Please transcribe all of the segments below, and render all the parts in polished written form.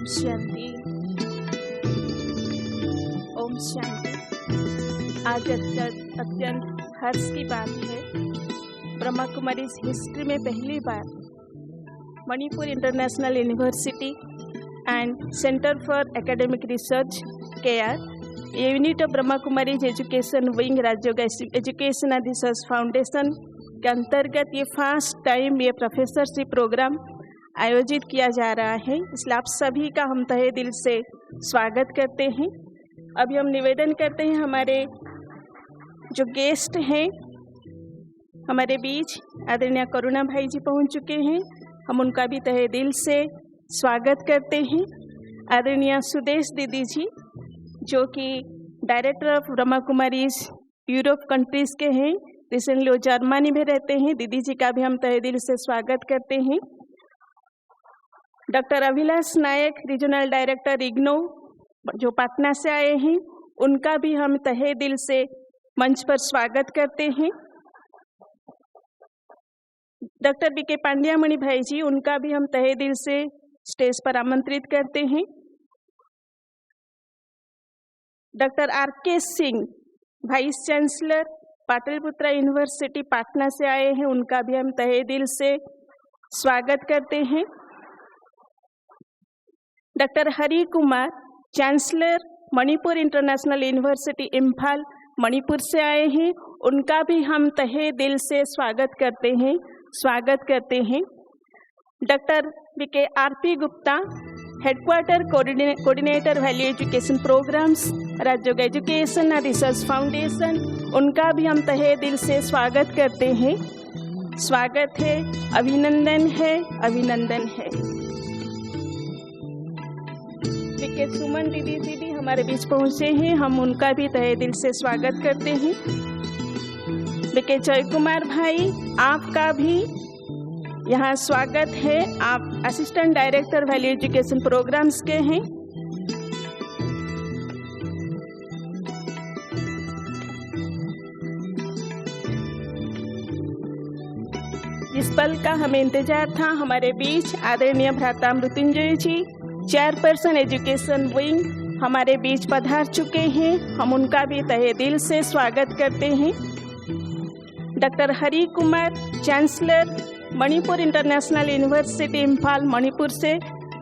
ओम शांति। ओम शांति। आज अत्यंत हर्ष की बात है, ब्रह्मा कुमारी हिस्ट्री में पहली बार Manipur international university and centre for academic research KR, unit of Brahma Kumari education wing राज्य एजुकेशन एंड रिसर्च फाउंडेशन के अंतर्गत ये फर्स्ट टाइम ये प्रोफेसरशिप प्रोग्राम आयोजित किया जा रहा है। इसलिए आप सभी का हम तहे दिल से स्वागत करते हैं। अभी हम निवेदन करते हैं, हमारे जो गेस्ट हैं हमारे बीच आदरणीय करुणा भाई जी पहुंच चुके हैं, हम उनका भी तहे दिल से स्वागत करते हैं। आदरणीय सुदेश दीदी जी जो कि director of Brahma Kumaris Europe countries के हैं, रिसेंटली वो जर्मनी में रहते हैं, दीदी जी का भी हम तहे दिल से स्वागत करते हैं। डॉक्टर अभिलाष नायक रीजनल डायरेक्टर इग्नो जो पटना से आए हैं, उनका भी हम तहे दिल से मंच पर स्वागत करते हैं। डॉक्टर बीके पांड्यामणि भाई जी, उनका भी हम तहे दिल से स्टेज पर आमंत्रित करते हैं। Doctor R K. Singh vice chancellor Pataliputra university Patna से आए हैं, उनका भी हम तहे दिल से स्वागत करते हैं। Doctor Hari Kumar chancellor Manipur international university Imphal Manipur से आए हैं, उनका भी हम तहे दिल से स्वागत करते हैं। Doctor BK RP. Gupta headquarter coordinator value education programmes राज्य एजुकेशन एंड रिसर्च फाउंडेशन, उनका भी हम तहे दिल से स्वागत करते हैं। स्वागत है, अभिनंदन है। बीके सुमन दीदी जी भी हमारे बीच पहुंचे हैं, हम उनका भी तहे दिल से स्वागत करते हैं। बीके जय कुमार भाई, आपका भी यहाँ स्वागत है। आप assistant director value education programmes के हैं। इस पल का हमें इंतजार था, हमारे बीच आदरणीय भ्राता मृत्युंजय जी चेयरपर्सन एजुकेशन विंग हमारे बीच पधार चुके हैं, हम उनका भी तहे दिल से स्वागत करते हैं। Doctor Hari Kumar chancellor Manipur international university Imphal Manipur से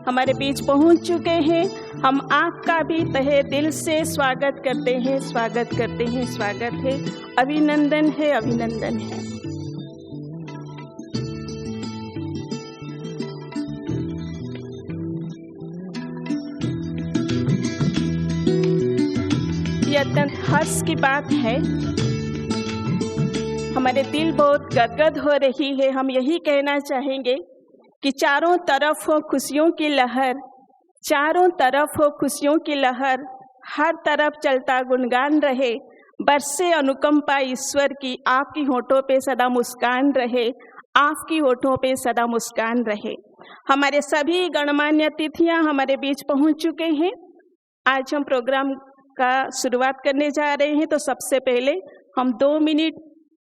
हमारे बीच पहुंच चुके हैं, हम आपका भी तहे दिल से स्वागत करते हैं। स्वागत है, अभिनंदन है। ये अत्यंत हर्ष की बात है, हमारे दिल बहुत गदगद हो रही है। हम यही कहना चाहेंगे कि चारों तरफ हो खुशियों की लहर, हर तरफ चलता गुणगान रहे, बरसे अनुकंपा ईश्वर की, आपकी होठों पे सदा मुस्कान रहे। हमारे सभी गणमान्य अतिथियां हमारे बीच पहुंच चुके हैं। आज हम प्रोग्राम का शुरुआत करने जा रहे हैं, तो सबसे पहले हम 2 मिनट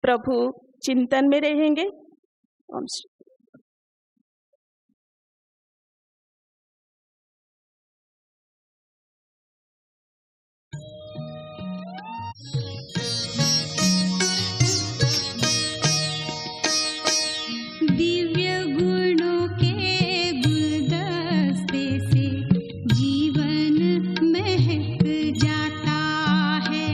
प्रभु चिंतन में रहेंगे। दिव्य गुणों के गुलदस्ते से जीवन महक जाता है।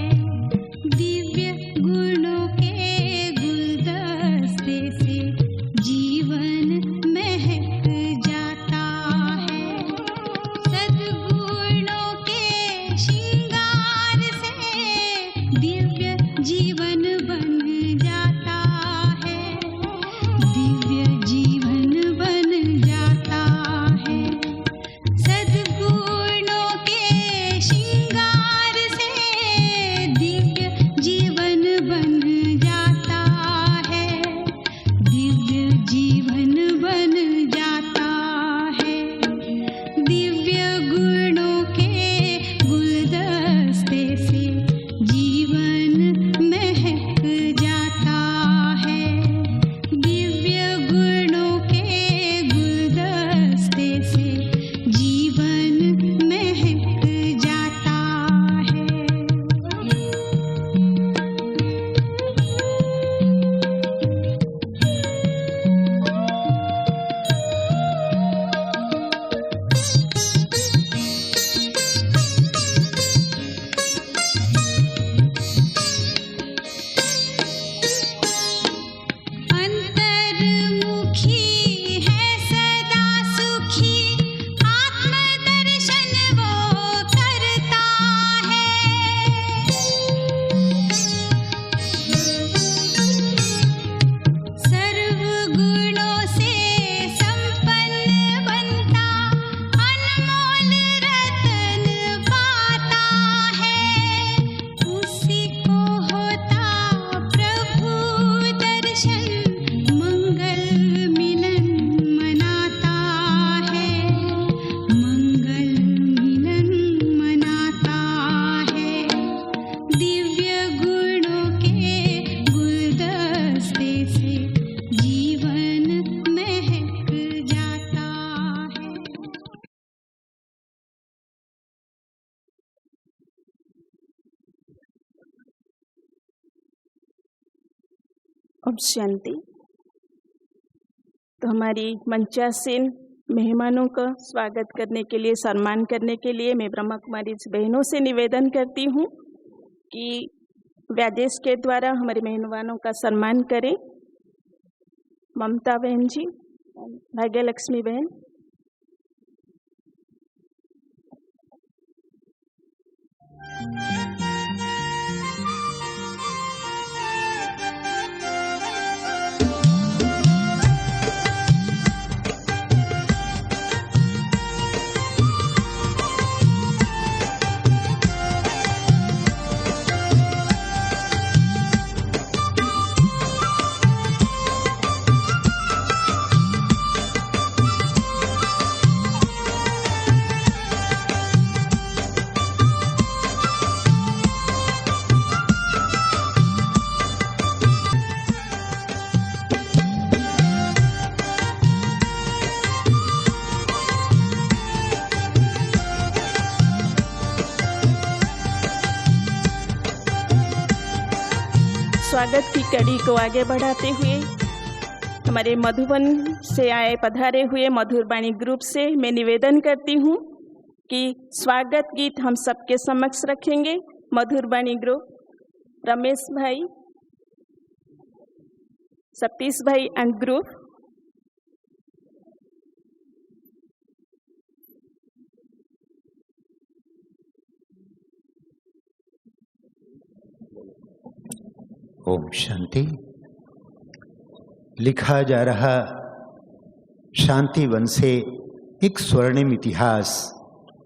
दिव्य गुणों के गुलदस्ते से जीवन ओम शांति। तो हमारी मंचासीन मेहमानों का स्वागत करने के लिए, सम्मान करने के लिए मैं ब्रह्मा कुमारी बहनों से निवेदन करती हूँ कि व्यादेश के द्वारा हमारे मेहमानों का सम्मान करें। ममता बहन जी, भाग्य लक्ष्मी बहन। स्वागत की कड़ी को आगे बढ़ाते हुए हमारे मधुबन से आए पधारे हुए मधुरवाणी ग्रुप से मैं निवेदन करती हूँ कि स्वागत गीत हम सबके समक्ष रखेंगे। मधुरवाणी ग्रुप रमेश भाई, सतीश भाई एंड ग्रुप। ओम शांति। लिखा जा रहा शांति वन से एक स्वर्णिम इतिहास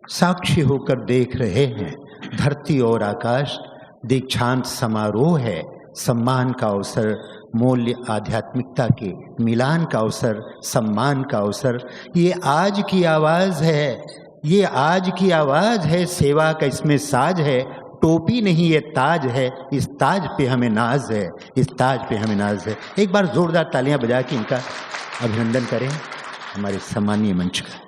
साक्षी होकर देख रहे हैं। धरती और आकाश दीक्षांत समारोह है, सम्मान का अवसर, मूल्य आध्यात्मिकता के मिलान का अवसर, सम्मान का अवसर। ये आज की आवाज़ है, ये आज की आवाज़ है, सेवा का इसमें साज है। टोपी नहीं ये ताज है, इस ताज पे हमें नाज है, इस ताज पे हमें नाज है। एक बार जोरदार तालियां बजा के इनका अभिनंदन करें हमारे सम्मानीय मंच का।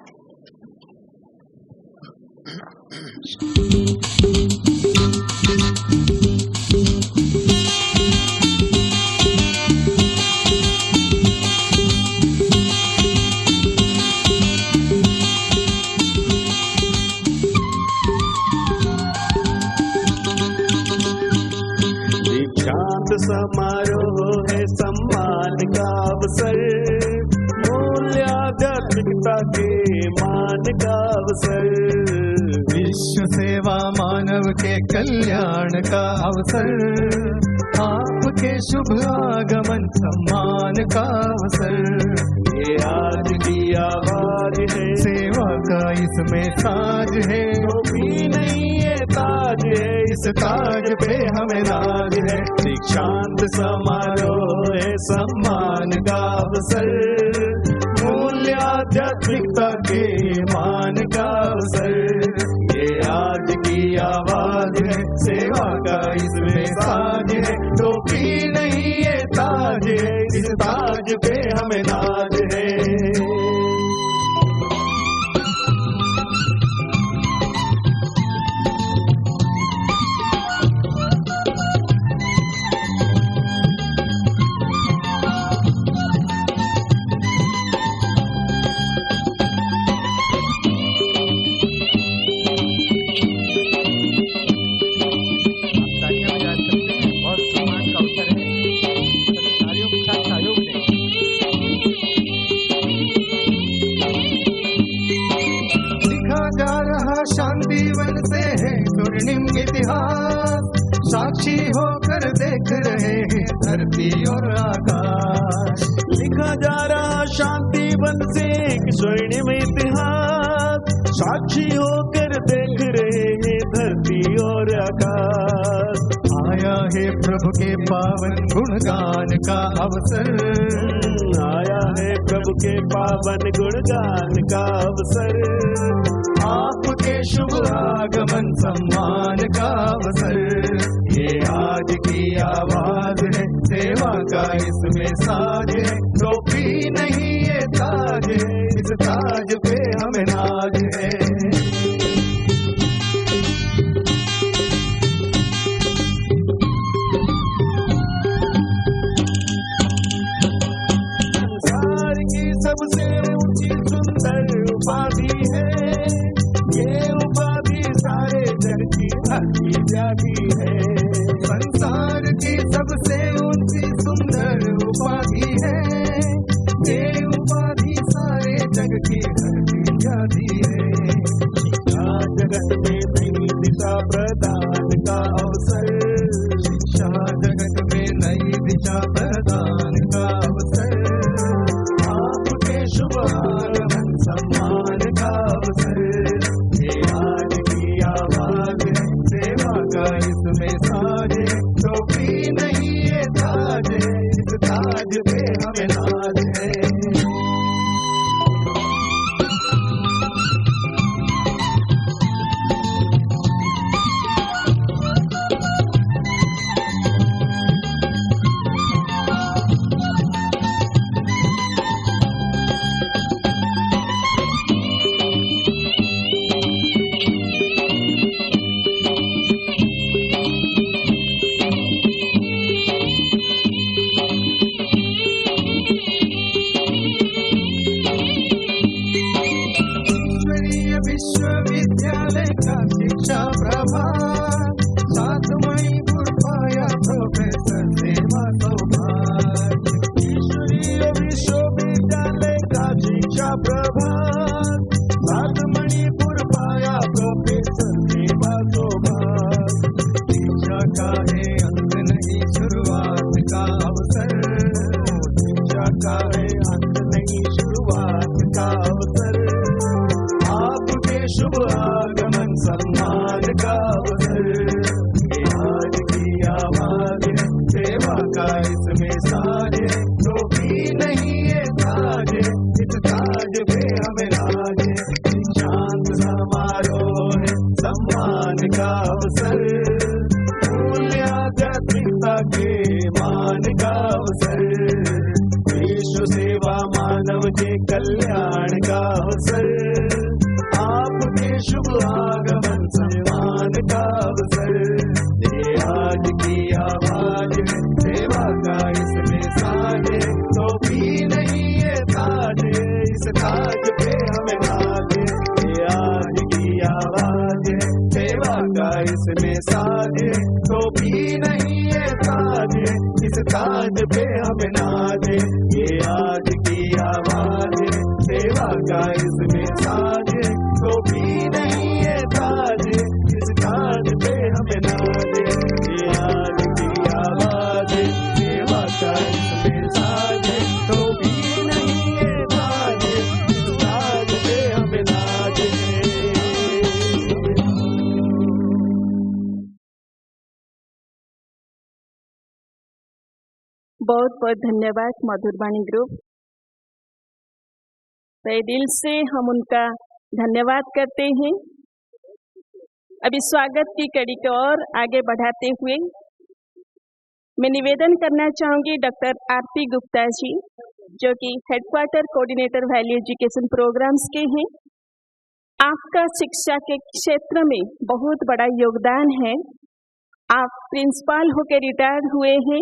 समारोह है सम्मान का अवसर, मूल्य आध्यात्मिकता के मान का अवसर। विश्व सेवा मानव के कल्याण का अवसर, आपके शुभ आगमन सम्मान का अवसर। ये आज की आवाज है, सेवा का इसमें साज है। टोपी नहीं ये ताज है, इस ताज पे हमें नाज है। दीक्षांत समारोह है सम्मान का अवसर, मूल्य आध्यात्मिकता के मान का अवसर। ये आज की आवाज है, सेवा का इसमें साज है। टोपी नहीं ये ताज है, इस ताज पे हमें नाज है। साक्षी होकर देख रहे हैं धरती और आकाश। लिखा जा रहा शांति वन से एक स्वर्णिम इतिहास, साक्षी होकर देख रहे हैं धरती और आकाश। आया है प्रभु के पावन गुणगान का अवसर, आया है प्रभु के पावन गुणगान का अवसर। आपके शुभ आगमन सम्मान का अवसर। ये आज की आवाज है, सेवा का इसमें साज है। टोपी नहीं ये ताज है, इस ताज पे हमें नाज है। तो भी नहीं ये ताज है, इस ताज पे हमें नाज है। विश्वविद्यालय का शिक्षा प्रभार, सात मणिपुर पाया प्रोफेसर सेवा सौभाग्य। ईश्वरीय विश्वविद्यालय का शिक्षा प्रभार, सात मणिपुर पाया प्रोफेसर सेवा सौभाग्य। शिक्षा का है अंत नहीं शुरुआत का अवसर, शिक्षा का है अंत नहीं शुरुआत का अवसर। आपके शुभ आगमन सम्मान का अवसर, ये आज की आवाज है, सेवा का इसमें साज है। तो भी नहीं ये ताज है, इस ताज पे हमें नाज है। शांत समारोह है, सम्मान का अवसर, मूल्य आध्यात्मिकता के मान का अवसर। विश्व सेवा मानव के कल्याण का अवसर, आपके शुभ आगमन सम्मान का अवसर। ये आज की आवाज है, सेवा का इसमें साज है। तो भी नहीं ये ताज है, इस ताज पे हमें नाज है। ये आज की आवाज है, सेवा का इसमें साज है। तो भी नहीं ये ताज है, इस ताज पे हमें नाज है। ये आज की आवाज है, सेवा का इसमें साज है। तो भी नहीं ये ताज है, इस ताज पे हमें नाज है। ये आज की आवाज है, सेवा का इसमें साज है। तो भी नहीं ये ताज है, इस ताज पे हमें नाज है। बहुत बहुत धन्यवाद मधुरवाणी ग्रुप। तहे दिल से हम उनका धन्यवाद करते हैं। अभी स्वागत की कड़ी को और आगे बढ़ाते हुए मैं निवेदन करना चाहूँगी डॉक्टर आरती गुप्ता जी, जो कि headquarter coordinator value education programmes के हैं। आपका शिक्षा के क्षेत्र में बहुत बड़ा योगदान है। आप प्रिंसिपल होकर रिटायर हुए हैं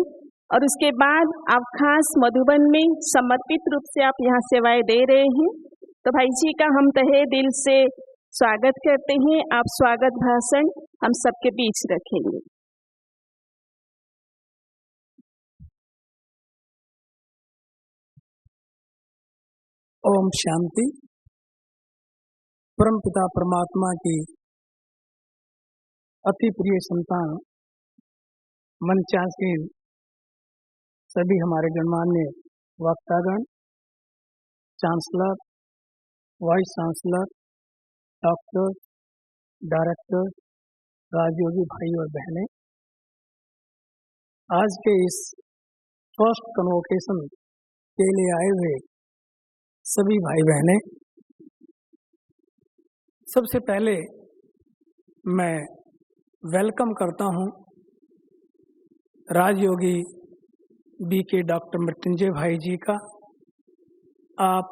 और उसके बाद आप खास मधुबन में समर्पित रूप से आप यहाँ सेवाएं दे रहे हैं। तो भाई जी का हम तहे दिल से स्वागत करते हैं। आप स्वागत भाषण हम सबके बीच रखेंगे। ओम शांति। परमपिता परमात्मा की अति प्रिय संतान मंचासीन सभी हमारे गणमान्य वक्तागण, chancellor, vice chancellor, doctor, director, Rajyogi भाई और बहनें, आज के इस फर्स्ट कन्वोकेशन के लिए आए हुए सभी भाई बहनें, सबसे पहले मैं वेलकम करता हूं राजयोगी बीके डॉक्टर मृत्युंजय भाई जी का। आप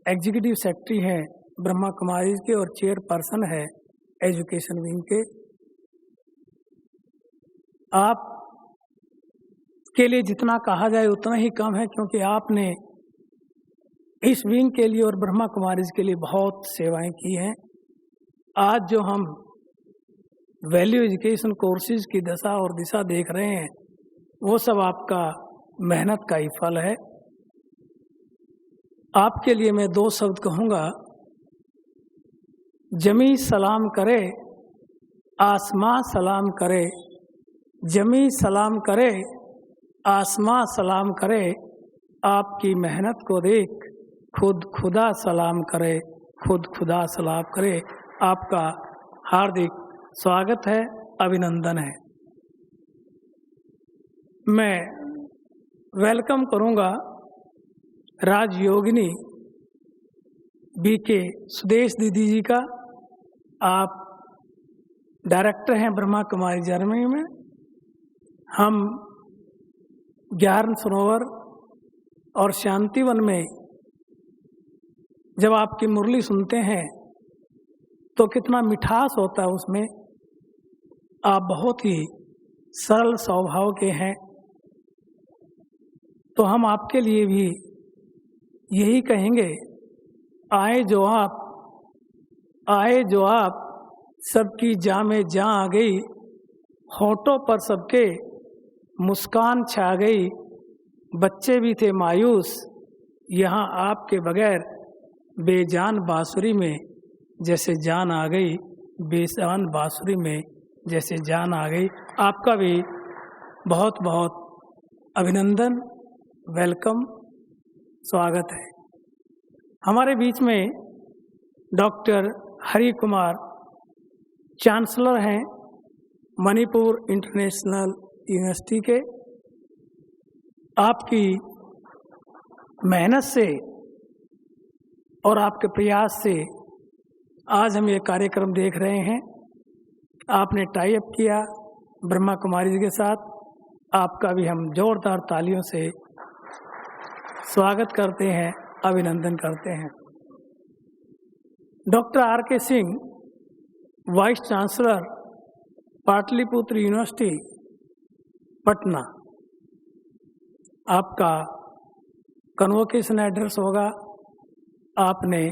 एग्जीक्यूटिव सेक्रेटरी हैं ब्रह्मा कुमारीज के और चेयरपर्सन है एजुकेशन विंग के। आप के लिए जितना कहा जाए उतना ही कम है, क्योंकि आपने इस विंग के लिए और ब्रह्मा कुमारीज के लिए बहुत सेवाएं की हैं। आज जो हम वैल्यू एजुकेशन कोर्सेज की दशा और दिशा देख रहे हैं, वो सब आपका मेहनत का ही फल है। आपके लिए मैं दो शब्द कहूँगा। जमी सलाम करे, आसमां सलाम करे। जमी सलाम करे, आसमां सलाम करे। आपकी मेहनत को देख खुद खुदा सलाम करे, खुद खुदा सलाम करे। आपका हार्दिक स्वागत है, अभिनंदन है। मैं वेलकम करूंगा राजयोगिनी बीके सुदेश दीदी जी का। आप डायरेक्टर हैं ब्रह्मा कुमारी जर्मनी में। हम ज्ञान सरोवर और शांतिवन में जब आपकी मुरली सुनते हैं तो कितना मिठास होता है उसमें। आप बहुत ही सरल स्वभाव के हैं, तो हम आपके लिए भी यही कहेंगे, आए जो आप सबकी जाँ में जाँ आ गई, होठों पर सबके मुस्कान छा गई। बच्चे भी थे मायूस, यहाँ आपके बगैर बेजान बांसुरी में जैसे जान आ गई, बेजान बांसुरी में जैसे जान आ गई। आपका भी बहुत बहुत अभिनंदन, वेलकम, स्वागत है। हमारे बीच में डॉक्टर हरि कुमार चांसलर हैं मणिपुर इंटरनेशनल यूनिवर्सिटी के। आपकी मेहनत से और आपके प्रयास से आज हम ये कार्यक्रम देख रहे हैं। आपने टाई अप किया ब्रह्मा कुमारी जी के साथ, आपका भी हम जोरदार तालियों से स्वागत करते हैं, अभिनंदन करते हैं। डॉक्टर आर के Singh, vice chancellor Pataliputra university Patna, आपका कन्वोकेशन एड्रेस होगा। आपने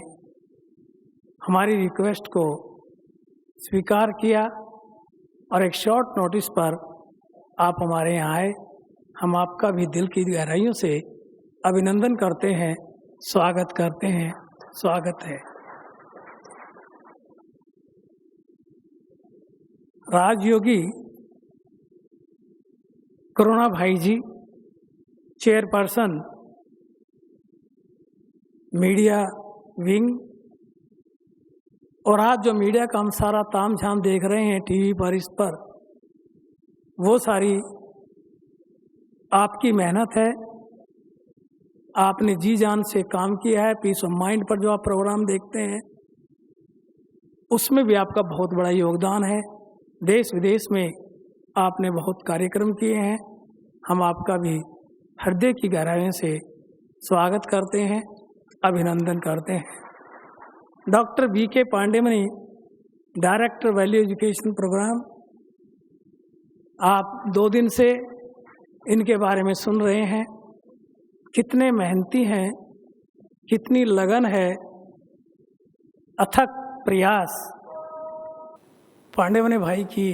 हमारी रिक्वेस्ट को स्वीकार किया और एक शॉर्ट नोटिस पर आप हमारे यहाँ आए। हम आपका भी दिल की गहराइयों से अभिनंदन करते हैं, स्वागत करते हैं, स्वागत है। राजयोगी करुणा भाई जी, चेयरपर्सन मीडिया विंग, और आज जो मीडिया का हम सारा ताम झाम देख रहे हैं टीवी पर, इस पर, वो सारी आपकी मेहनत है। आपने जी जान से काम किया है। पीस ऑफ माइंड पर जो आप प्रोग्राम देखते हैं उसमें भी आपका बहुत बड़ा योगदान है। देश विदेश में आपने बहुत कार्यक्रम किए हैं। हम आपका भी हृदय की गहराइयों से स्वागत करते हैं, अभिनंदन करते हैं। Doctor BK Pandemani, director value education programme, आप 2 दिन से इनके बारे में सुन रहे हैं। कितने मेहनती हैं, कितनी लगन है, अथक प्रयास। पांडेमणि भाई की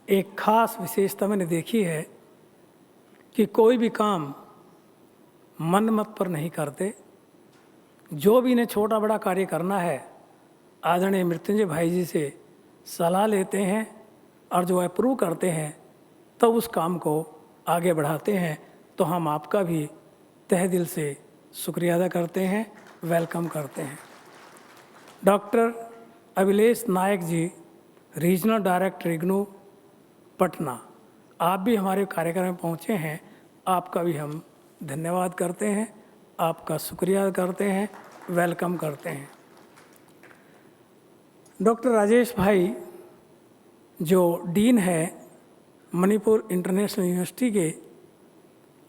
एक खास विशेषता मैंने देखी है कि कोई भी काम मन मत पर नहीं करते। जो भी इन्हें छोटा बड़ा कार्य करना है, आदरणीय मृत्युंजय भाई जी से सलाह लेते हैं और जो अप्रूव करते हैं तब उस काम को आगे बढ़ाते हैं। तो हम आपका भी तहे दिल से शुक्रिया अदा करते हैं, वेलकम करते हैं। डॉक्टर अभिलेष नायक जी, रीजनल डायरेक्टर इग्नू पटना, आप भी हमारे कार्यक्रम में पहुँचे हैं। आपका भी हम धन्यवाद करते हैं, आपका शुक्रिया करते हैं, वेलकम करते हैं। डॉक्टर राजेश भाई जो डीन है मणिपुर इंटरनेशनल यूनिवर्सिटी के,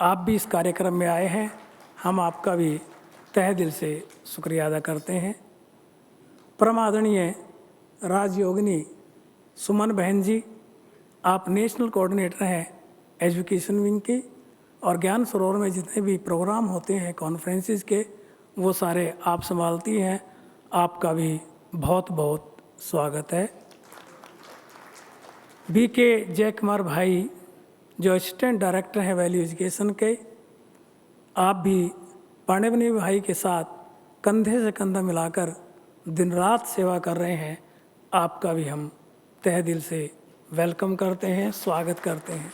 आप भी इस कार्यक्रम में आए हैं। हम आपका भी तहे दिल से शुक्रिया अदा करते हैं। परम आदरणीय राजयोगिनी सुमन बहन जी, आप नेशनल कोऑर्डिनेटर हैं एजुकेशन विंग की, और ज्ञान सरोवर में जितने भी प्रोग्राम होते हैं कॉन्फ्रेंसेस के, वो सारे आप संभालती हैं। आपका भी बहुत बहुत स्वागत है। बीके जय कुमार भाई जो असिस्टेंट डायरेक्टर हैं वैल्यू एजुकेशन के, आप भी पांडेमणि भाई के साथ कंधे से कंधा मिलाकर दिन रात सेवा कर रहे हैं। आपका भी हम तहे दिल से वेलकम करते हैं, स्वागत करते हैं।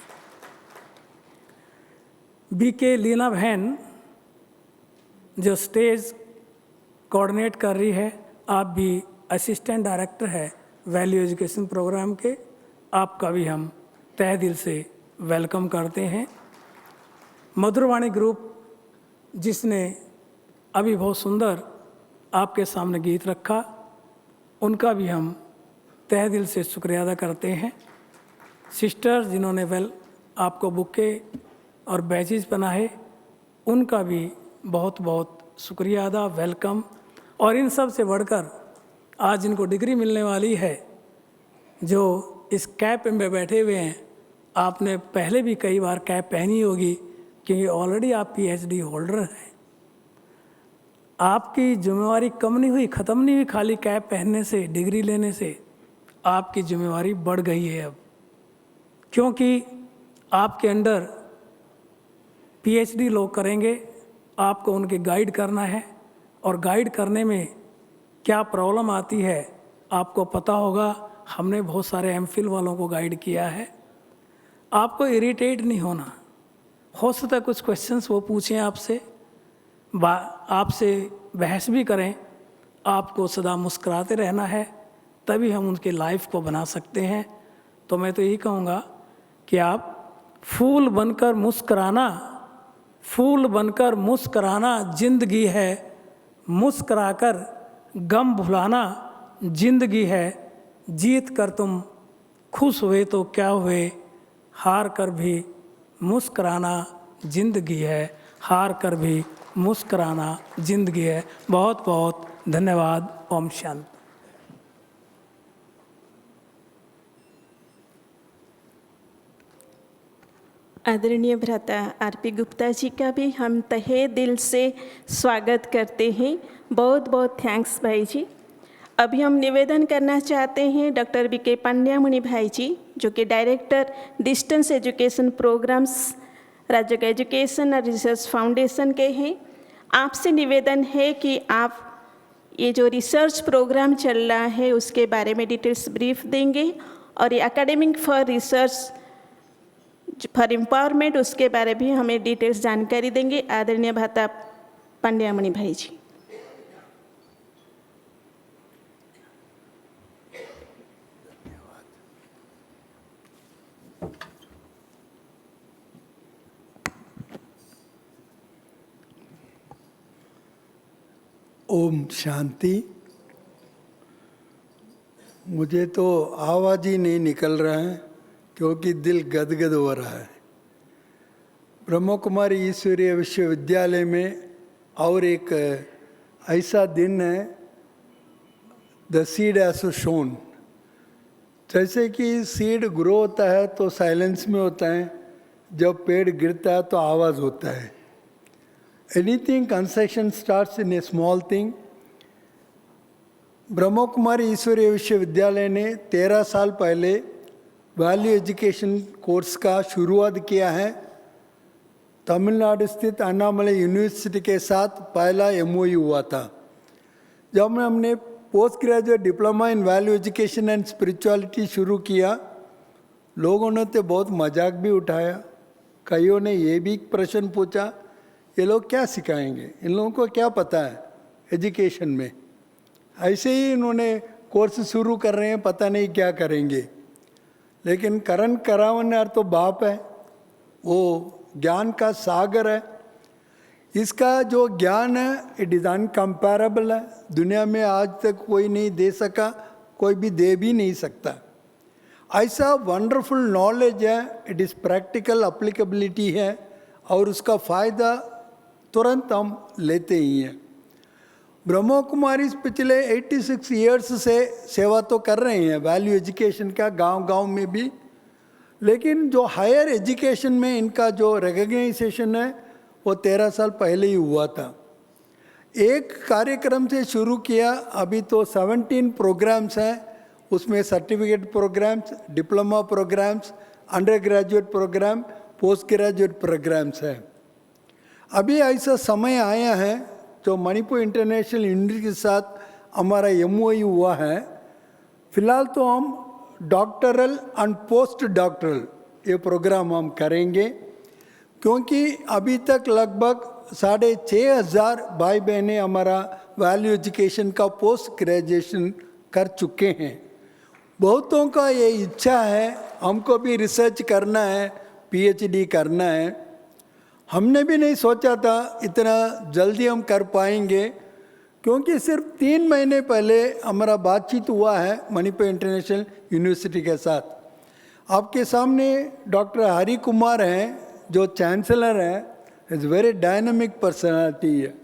बीके लीना बहन जो स्टेज कोऑर्डिनेट कर रही है, आप भी असिस्टेंट डायरेक्टर है वैल्यू एजुकेशन प्रोग्राम के, आपका भी हम तहे दिल से वेलकम करते हैं। मधुरवाणी ग्रुप जिसने अभी बहुत सुंदर आपके सामने गीत रखा, उनका भी हम तहे दिल से शुक्रिया अदा करते हैं। सिस्टर्स जिन्होंने आपको बुके और बैचेज बनाए, उनका भी बहुत बहुत शुक्रिया अदा, वेलकम। और इन सब से बढ़कर आज इनको डिग्री मिलने वाली है, जो इस कैप में बैठे हुए हैं। आपने पहले भी कई बार कैप पहनी होगी, क्योंकि ऑलरेडी आप PhD होल्डर हैं। आपकी जिम्मेवारी कम नहीं हुई, ख़त्म नहीं हुई खाली कैप पहनने से, डिग्री लेने से। आपकी जिम्मेवारी बढ़ गई है अब, क्योंकि आपके अंडर PhD लोग करेंगे, आपको उनके गाइड करना है। और गाइड करने में क्या प्रॉब्लम आती है आपको पता होगा। हमने बहुत सारे MPhil वालों को गाइड किया है। आपको इरिटेट नहीं होना, हो सकता है कुछ क्वेश्चंस वो पूछें आपसे, आपसे बहस भी करें, आपको सदा मुस्कुराते रहना है, तभी हम उनके लाइफ को बना सकते हैं। तो मैं तो यही कहूँगा कि आप फूल बनकर मुस्कुराना जिंदगी है, मुस्कुराकर गम भुलाना जिंदगी है। जीत कर तुम खुश हुए तो क्या हुए, हार कर भी मुस्कुराना जिंदगी है, हार कर भी मुस्कुराना जिंदगी है। बहुत बहुत धन्यवाद। ओम शांति। आदरणीय भ्राता RP गुप्ता जी का भी हम तहे दिल से स्वागत करते हैं। बहुत बहुत थैंक्स भाई जी। अभी हम निवेदन करना चाहते हैं डॉक्टर BK पांड्यामुनि भाई जी, जो कि डायरेक्टर डिस्टेंस एजुकेशन प्रोग्राम्स राज्य का एजुकेशन और रिसर्च फाउंडेशन के हैं। आपसे निवेदन है कि आप ये जो रिसर्च प्रोग्राम चल रहा है उसके बारे में डिटेल्स ब्रीफ देंगे, और ये academic for research for empowerment उसके बारे भी हमें डिटेल्स जानकारी देंगे। आदरणीय भ्राता पांड्यामुनि भाई जी। ओम शांति। मुझे तो आवाज़ ही नहीं निकल रहा है, क्योंकि दिल गदगद हो रहा है। ब्रह्म कुमारी ईश्वरीय विश्वविद्यालय में और एक ऐसा दिन है, द सीड एज शोन। जैसे कि सीड ग्रो होता है तो साइलेंस में होता है, जब पेड़ गिरता है तो आवाज़ होता है। Anything concession starts in a small thing. Brahma Kumari ईश्वरीय विश्वविद्यालय ने 13 साल पहले वैल्यू एजुकेशन कोर्स का शुरुआत किया है। तमिलनाडु स्थित अन्नामलई यूनिवर्सिटी के साथ पहला MOU हुआ था। जब हमने post graduate diploma in value education and spirituality शुरू किया, लोगों ने तो बहुत मजाक भी उठाया। कईयों ने ये भी प्रश्न पूछा, ये लोग क्या सिखाएंगे, इन लोगों को क्या पता है एजुकेशन में। ऐसे ही इन्होंने कोर्स शुरू कर रहे हैं, पता नहीं क्या करेंगे। लेकिन करण करावन्यार तो बाप है, वो ज्ञान का सागर है। इसका जो ज्ञान है इट इज़ अनकम्पेरेबल है। दुनिया में आज तक कोई नहीं दे सका, कोई भी दे भी नहीं सकता। ऐसा वंडरफुल नॉलेज है, इट इज़ प्रैक्टिकल अप्लीकेबिलिटी है, और उसका फ़ायदा तुरंत हम लेते ही हैं। ब्रह्म कुमारी पिछले 86 ईयर्स से सेवा तो कर रहे हैं वैल्यू एजुकेशन का, गांव-गांव में भी। लेकिन जो हायर एजुकेशन में इनका जो रिकग्नाइजेशन है वो 13 साल पहले ही हुआ था। एक कार्यक्रम से शुरू किया, अभी तो 17 प्रोग्राम्स हैं। उसमें certificate programmes, diploma programmes, undergraduate programme, postgraduate programmes हैं। अभी ऐसा समय आया है जो मणिपुर इंटरनेशनल यूनिवर्सिटी के साथ हमारा MOU हुआ है। फिलहाल तो हम डॉक्टरल एंड पोस्ट डॉक्टरल ये प्रोग्राम हम करेंगे, क्योंकि अभी तक लगभग 6,500 भाई बहनें हमारा वैल्यू एजुकेशन का पोस्ट ग्रेजुएशन कर चुके हैं। बहुतों का ये इच्छा है हमको भी रिसर्च करना है, पीएचडी करना है। हमने भी नहीं सोचा था इतना जल्दी हम कर पाएंगे, क्योंकि सिर्फ 3 महीने पहले हमारा बातचीत हुआ है मणिपुर इंटरनेशनल यूनिवर्सिटी के साथ। आपके सामने डॉक्टर हरि कुमार हैं जो चांसलर हैं, इज़ वेरी डायनामिक पर्सनालिटी है।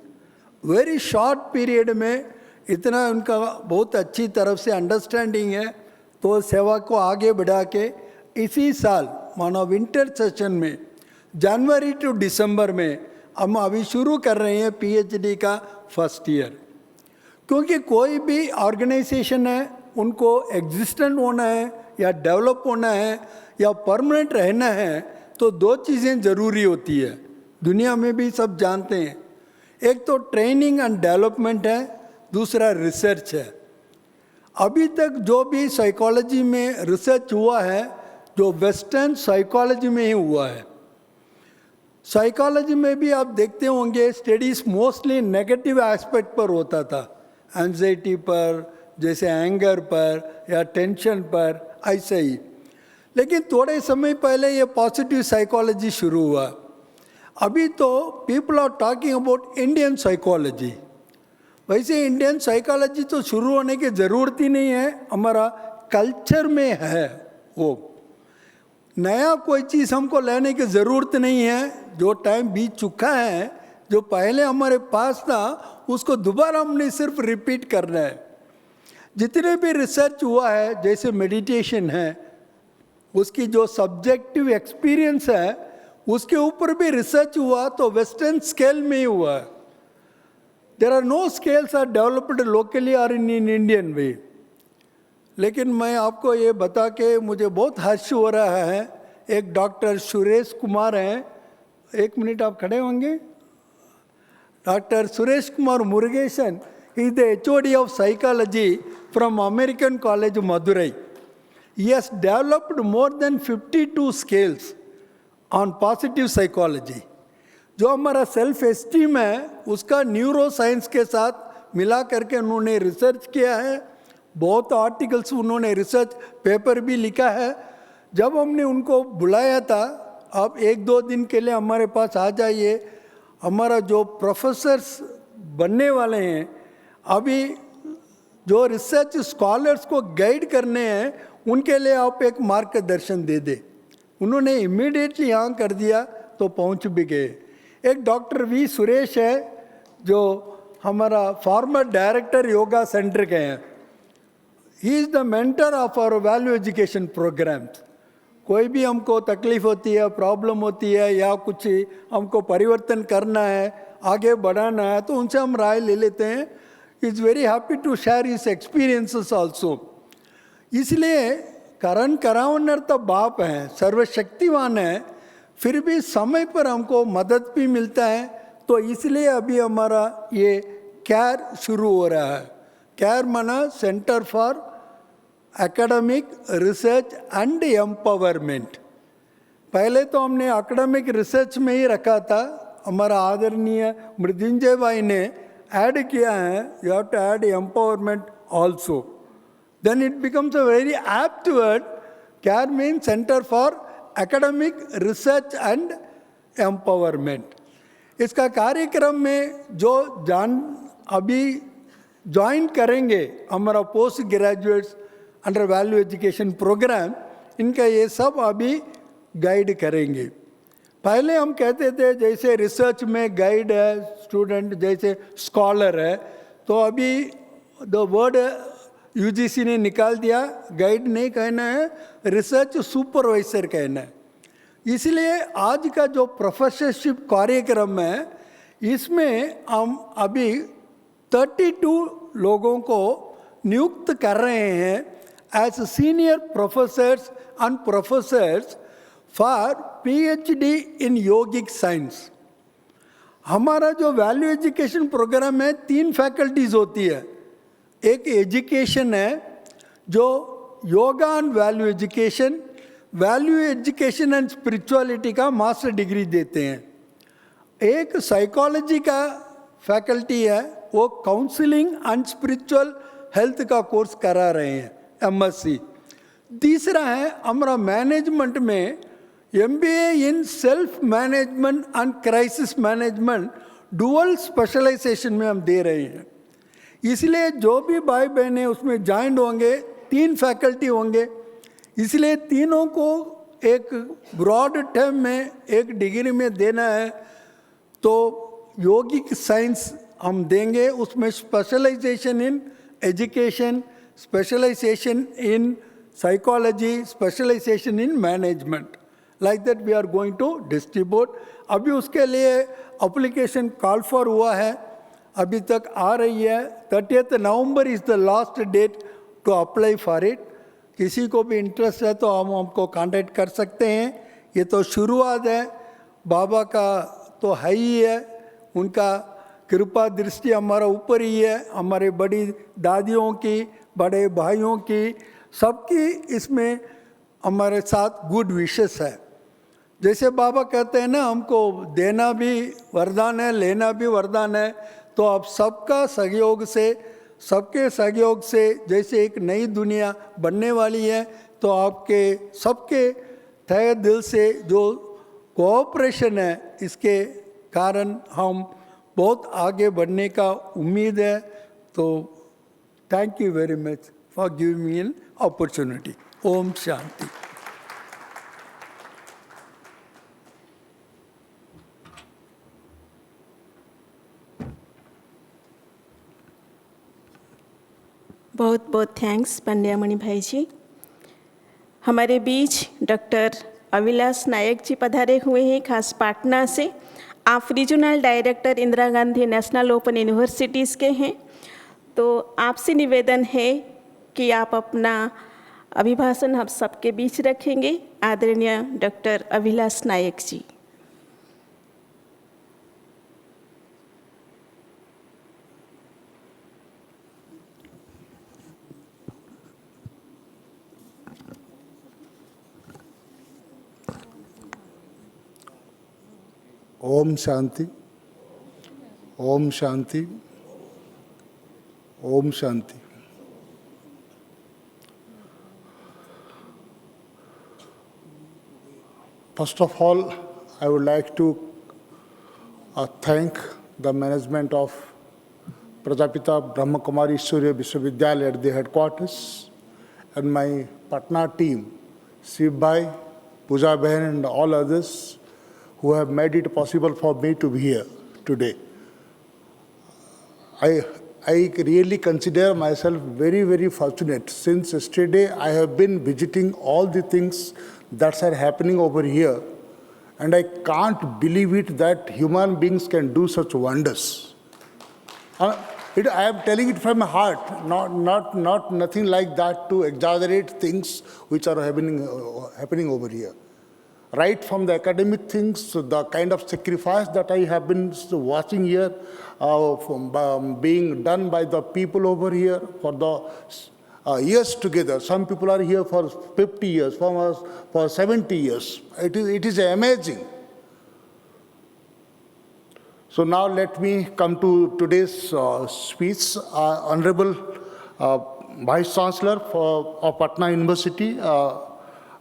वेरी शॉर्ट पीरियड में इतना उनका बहुत अच्छी तरफ से अंडरस्टैंडिंग है, तो सेवा को आगे बढ़ा के इसी साल मानो विंटर सेशन में जनवरी टू दिसंबर में हम अभी शुरू कर रहे हैं पीएचडी का फर्स्ट ईयर। क्योंकि कोई भी ऑर्गेनाइजेशन है, उनको एग्जिस्टेंट होना है या डेवलप होना है या परमानेंट रहना है, तो 2 चीज़ें ज़रूरी होती है, दुनिया में भी सब जानते हैं। एक तो ट्रेनिंग एंड डेवलपमेंट है, दूसरा रिसर्च है। अभी तक जो भी साइकोलॉजी में रिसर्च हुआ है, जो वेस्टर्न साइकोलॉजी में ही हुआ है। साइकोलॉजी में भी आप देखते होंगे स्टडीज़ मोस्टली नेगेटिव एस्पेक्ट पर होता था, एंजाइटी पर, जैसे एंगर पर या टेंशन पर, ऐसे ही। लेकिन थोड़े समय पहले ये पॉजिटिव साइकोलॉजी शुरू हुआ। अभी तो people are talking about Indian psychology. वैसे इंडियन साइकोलॉजी तो शुरू होने की ज़रूरत ही नहीं है, हमारा कल्चर में है। वो नया कोई चीज़ हमको लेने की ज़रूरत नहीं है। जो टाइम बीत चुका है, जो पहले हमारे पास था, उसको दोबारा हमने सिर्फ रिपीट करना है। जितने भी रिसर्च हुआ है, जैसे मेडिटेशन है, उसकी जो सब्जेक्टिव एक्सपीरियंस है उसके ऊपर भी रिसर्च हुआ, तो वेस्टर्न स्केल में ही हुआ है। There are no scales are developed locally और इन इंडियन वे। लेकिन मैं आपको ये बता के मुझे बहुत हर्ष हो रहा है, एक डॉक्टर सुरेश कुमार हैं, 1 मिनट आप खड़े होंगे। Doctor Suresh Kumar Murugesan is the HOD of psychology from American College Madurai. He has developed more than 52 scales on positive psychology. जो हमारा सेल्फ एस्टीम है उसका न्यूरो साइंस के साथ मिला करके उन्होंने रिसर्च किया है। बहुत आर्टिकल्स उन्होंने रिसर्च पेपर भी लिखा है। जब हमने उनको बुलाया था, आप 1-2 दिन के लिए हमारे पास आ जाइए, हमारा जो प्रोफेसर्स बनने वाले हैं, अभी जो रिसर्च स्कॉलर्स को गाइड करने हैं, उनके लिए आप एक मार्गदर्शन दे दे। उन्होंने इमीडिएटली हाँ कर दिया, तो पहुंच भी गए। एक डॉक्टर वी सुरेश है जो हमारा फॉर्मर डायरेक्टर योगा सेंटर के हैं। He is the mentor of our value education programmes. कोई भी हमको तकलीफ होती है, प्रॉब्लम होती है, या कुछ हमको परिवर्तन करना है, आगे बढ़ाना है, तो उनसे हम राय ले लेते हैं। Is very happy to share his experiences also. इसलिए करण करावनर तो बाप हैं, सर्वशक्तिवान है, फिर भी समय पर हमको मदद भी मिलता है। तो इसलिए अभी हमारा ये कैर शुरू हो रहा है। कैर माना centre for academic research and empowerment. पहले तो हमने एकेडमिक रिसर्च में ही रखा था, हमारा आदरणीय मृत्युंजय भाई ने ऐड किया है, you have to add empowerment also, then it becomes a very apt word. CARE mean centre for academic research and empowerment. इसका कार्यक्रम में जो अभी ज्वाइन करेंगे हमारा postgraduates under value education programme, इनका ये सब अभी गाइड करेंगे। पहले हम कहते थे जैसे रिसर्च में गाइड है, स्टूडेंट जैसे स्कॉलर है, तो अभी द वर्ड यूजीसी ने निकाल दिया, गाइड नहीं कहना है, रिसर्च सुपरवाइजर कहना है। इसलिए आज का जो प्रोफेसरशिप कार्यक्रम है, इसमें हम अभी 32 लोगों को नियुक्त कर रहे हैं as senior professors and professors for PhD in yogic science. हमारा जो वैल्यू एजुकेशन प्रोग्राम है, 3 फैकल्टीज होती है। एक एजुकेशन है जो yoga and value education and spirituality का मास्टर डिग्री देते हैं। एक साइकोलॉजी का फैकल्टी है, वो काउंसलिंग एंड स्पिरिचुअल हेल्थ का कोर्स करा रहे हैं, एमएससी। तीसरा है हमारा मैनेजमेंट में MBA in self management and crisis management dual specialisation में हम दे रहे हैं। इसलिए जो भी भाई बहनें उसमें ज्वाइन होंगे, 3 फैकल्टी होंगे, इसलिए तीनों को एक ब्रॉड टर्म में एक डिग्री में देना है। तो योगिक साइंस हम देंगे, उसमें specialisation in education, specialisation in psychology, specialisation in management, like that we are going to distribute. अभी उसके लिए एप्लीकेशन कॉल फॉर हुआ है, अभी तक आ रही है। 30 November is the last date to apply for it. किसी को भी इंटरेस्ट है तो हम हमको कांटेक्ट कर सकते हैं। ये तो शुरुआत है, बाबा का तो है ही है, उनका कृपा दृष्टि हमारा ऊपर ही है, हमारे बड़ी दादियों की, बड़े भाइयों की, सबकी इसमें हमारे साथ गुड विशेस है। जैसे बाबा कहते हैं ना, हमको देना भी वरदान है, लेना भी वरदान है। तो आप सबका सहयोग से, सबके सहयोग से जैसे एक नई दुनिया बनने वाली है, तो आपके सबके तहे दिल से जो कोऑपरेशन है, इसके कारण हम बहुत आगे बढ़ने का उम्मीद है। तो thank you very much for giving me an opportunity. Om Shanti. बहुत बहुत थैंक्स पंड्यामणि भाई जी। हमारे बीच डॉक्टर अविलास नायक जी पधारे हुए हैं, खास पाटना से। आप regional director Indira Gandhi national open universities के हैं। तो आपसे निवेदन है कि आप अपना अभिभाषण हम सबके बीच रखेंगे। आदरणीय doctor Avilas Nayak ji. Om Shanti, Om Shanti, Om Shanti. First of all, I would like to thank the management of Prajapita Brahma Kumari Surya Vishwavidyalaya at the headquarters and my Patna team, Shiv Bhai, Pooja Behan and all others who have made it possible for me to be here today. I really consider myself very, very fortunate. Since yesterday, I have been visiting all the things that are happening over here, and I can't believe it that human beings can do such wonders. I am telling it from my heart, not nothing like that to exaggerate things which are happening over here. Right from the academic things, the kind of sacrifice that I have been watching here being done by the people over here for the years together. Some people are here for 50 years, for 70 years. It is amazing. So now let me come to today's speech. Honorable Vice Chancellor of Patna University,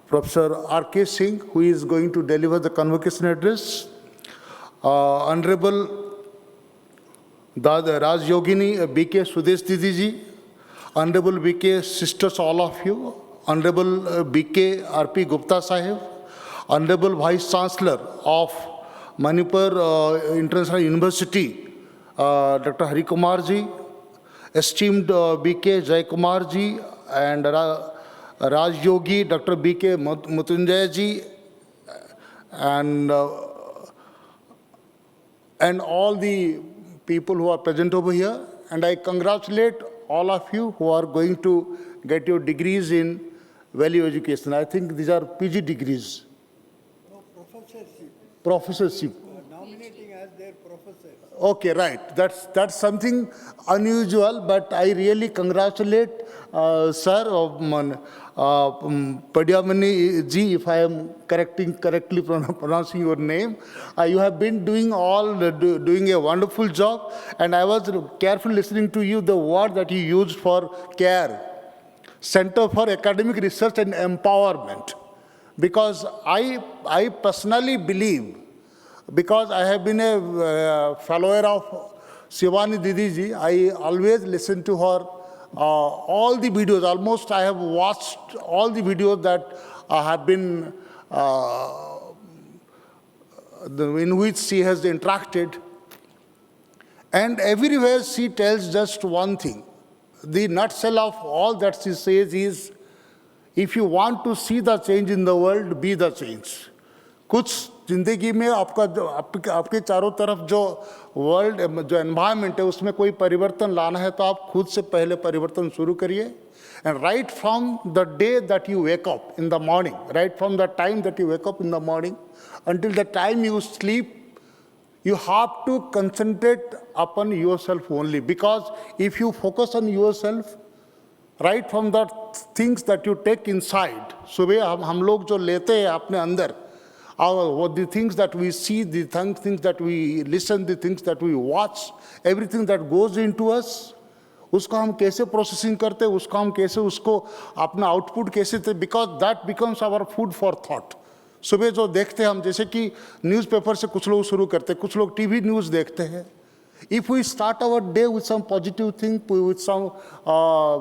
Professor R.K. Singh, who is going to deliver the convocation address. Honorable Raj Yogini B.K. Sudesh Didi ji, Honorable B.K. Sisters, all of you, Honorable B.K. R.P. Gupta Sahib, Honorable Vice Chancellor of Manipur International University, Dr. Hari Kumar ji, esteemed B.K. Jai Kumar ji, and Raj Yogi, Dr. B.K. Mutunjay ji, and all the people who are present over here. And I congratulate all of you who are going to get your degrees in value education. I think these are PG degrees. No, professorship. Professorship. Nominating as their professor. Okay, right. That's something unusual, but I really congratulate Sir Padiyamani ji, if I am correctly pronouncing your name. You have been doing a wonderful job, and I was carefully listening to you, the word that you used for CARE, Center for Academic Research and Empowerment. because I personally believe, because I have been a follower of Shivani Didi ji, I always listen to her, all the videos, almost I have watched all the videos that have been, in which she has interacted. And everywhere she tells just one thing. The nutshell of all that she says is, if you want to see the change in the world, be the change. कुछ जिंदगी में आपके चारों तरफ जो world जो environment है उसमें कोई परिवर्तन लाना है तो आप खुद से पहले परिवर्तन शुरू करिए. And right from the day that you wake up in the morning, right from the time that you wake up in the morning until the time you sleep, you have to concentrate upon yourself only. Because if you focus on yourself, right from the things that you take inside, सुबह हम लोग जो लेते हैं अपने अंदर, the things that we see, the things that we listen, the things that we watch, everything that goes into us, उसको हम कैसे प्रोसेसिंग करते, उसको हम कैसे उसको अपना आउटपुट कैसे थे, because that becomes our food for thought. सुबह जो देखते हैं हम, जैसे कि न्यूज़पेपर से कुछ लोग शुरू करते हैं, कुछ लोग टीवी न्यूज़ देखते हैं. If we start our day with some positive thing, with some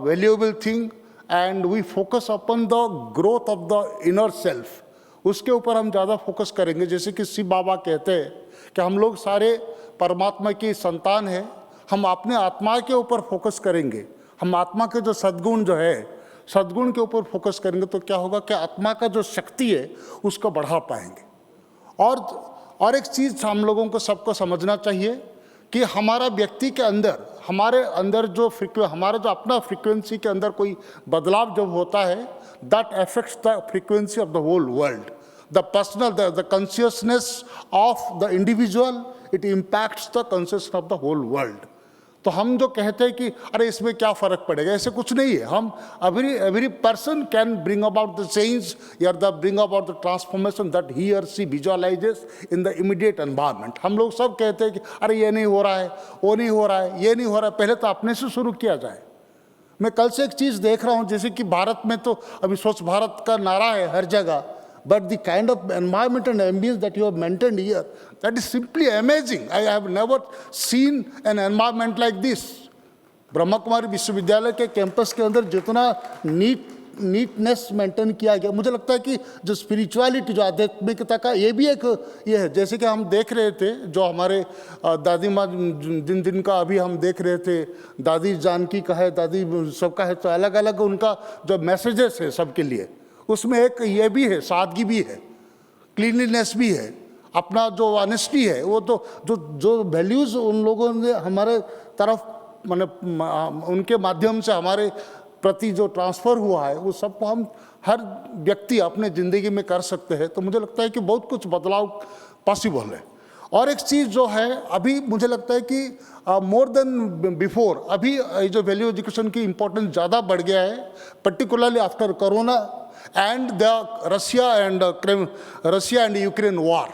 valuable thing, and we focus upon the growth of the inner self, उसके ऊपर हम ज़्यादा फोकस करेंगे. जैसे कि शिव बाबा कहते हैं कि हम लोग सारे परमात्मा की संतान हैं, हम अपने आत्मा के ऊपर फोकस करेंगे, हम आत्मा के जो सद्गुण जो है, सद्गुण के ऊपर फोकस करेंगे तो क्या होगा कि आत्मा का जो शक्ति है उसको बढ़ा पाएंगे. और एक चीज़ हम लोगों को सबको समझना चाहिए कि हमारा व्यक्ति के अंदर, हमारे अंदर जो हमारा जो अपना फ्रीक्वेंसी के अंदर कोई बदलाव जब होता है, that affects the frequency of the whole world. The personal, the consciousness of the individual, it impacts the consciousness of the whole world. तो हम जो कहते हैं कि अरे इसमें क्या फ़र्क पड़ेगा, ऐसे कुछ नहीं है. हम every person can bring about the change या bring about the transformation that he और she visualises in the immediate environment. हम लोग सब कहते हैं कि अरे ये नहीं हो रहा है, वो नहीं हो रहा है, ये नहीं हो रहा है. पहले तो अपने से शुरू किया जाए. मैं कल से एक चीज़ देख रहा हूँ, जैसे कि भारत में तो अभी स्वच्छ भारत का नारा है हर जगह, but the kind of environment and ambience that you have maintained here, that is simply amazing. I have never seen an environment like this. Brahma Kumari विश्वविद्यालय के कैंपस के अंदर जितना नीटनेस मेंटेन किया गया, मुझे लगता है कि जो स्पिरिचुअलिटी, जो आध्यात्मिकता का ये भी एक ये है. जैसे कि हम देख रहे थे, जो हमारे दादी माँ जिनका अभी हम देख रहे थे, दादी जानकी का है, दादी सबका है, तो अलग अलग उनका जो मैसेजेस है सबके लिए, उसमें एक ये भी है, सादगी भी है, क्लीनलीनेस भी है, अपना जो ऑनेस्टी है, वो तो जो वैल्यूज़ उन लोगों ने हमारे तरफ माने उनके माध्यम से हमारे प्रति जो ट्रांसफ़र हुआ है, वो सबको हम हर व्यक्ति अपने ज़िंदगी में कर सकते हैं. तो मुझे लगता है कि बहुत कुछ बदलाव पॉसिबल है. और एक चीज़ जो है, अभी मुझे लगता है कि मोर देन बिफोर, अभी जो वैल्यू एजुकेशन की इम्पोर्टेंस ज़्यादा बढ़ गया है, particularly after corona and the Russia and Ukraine war.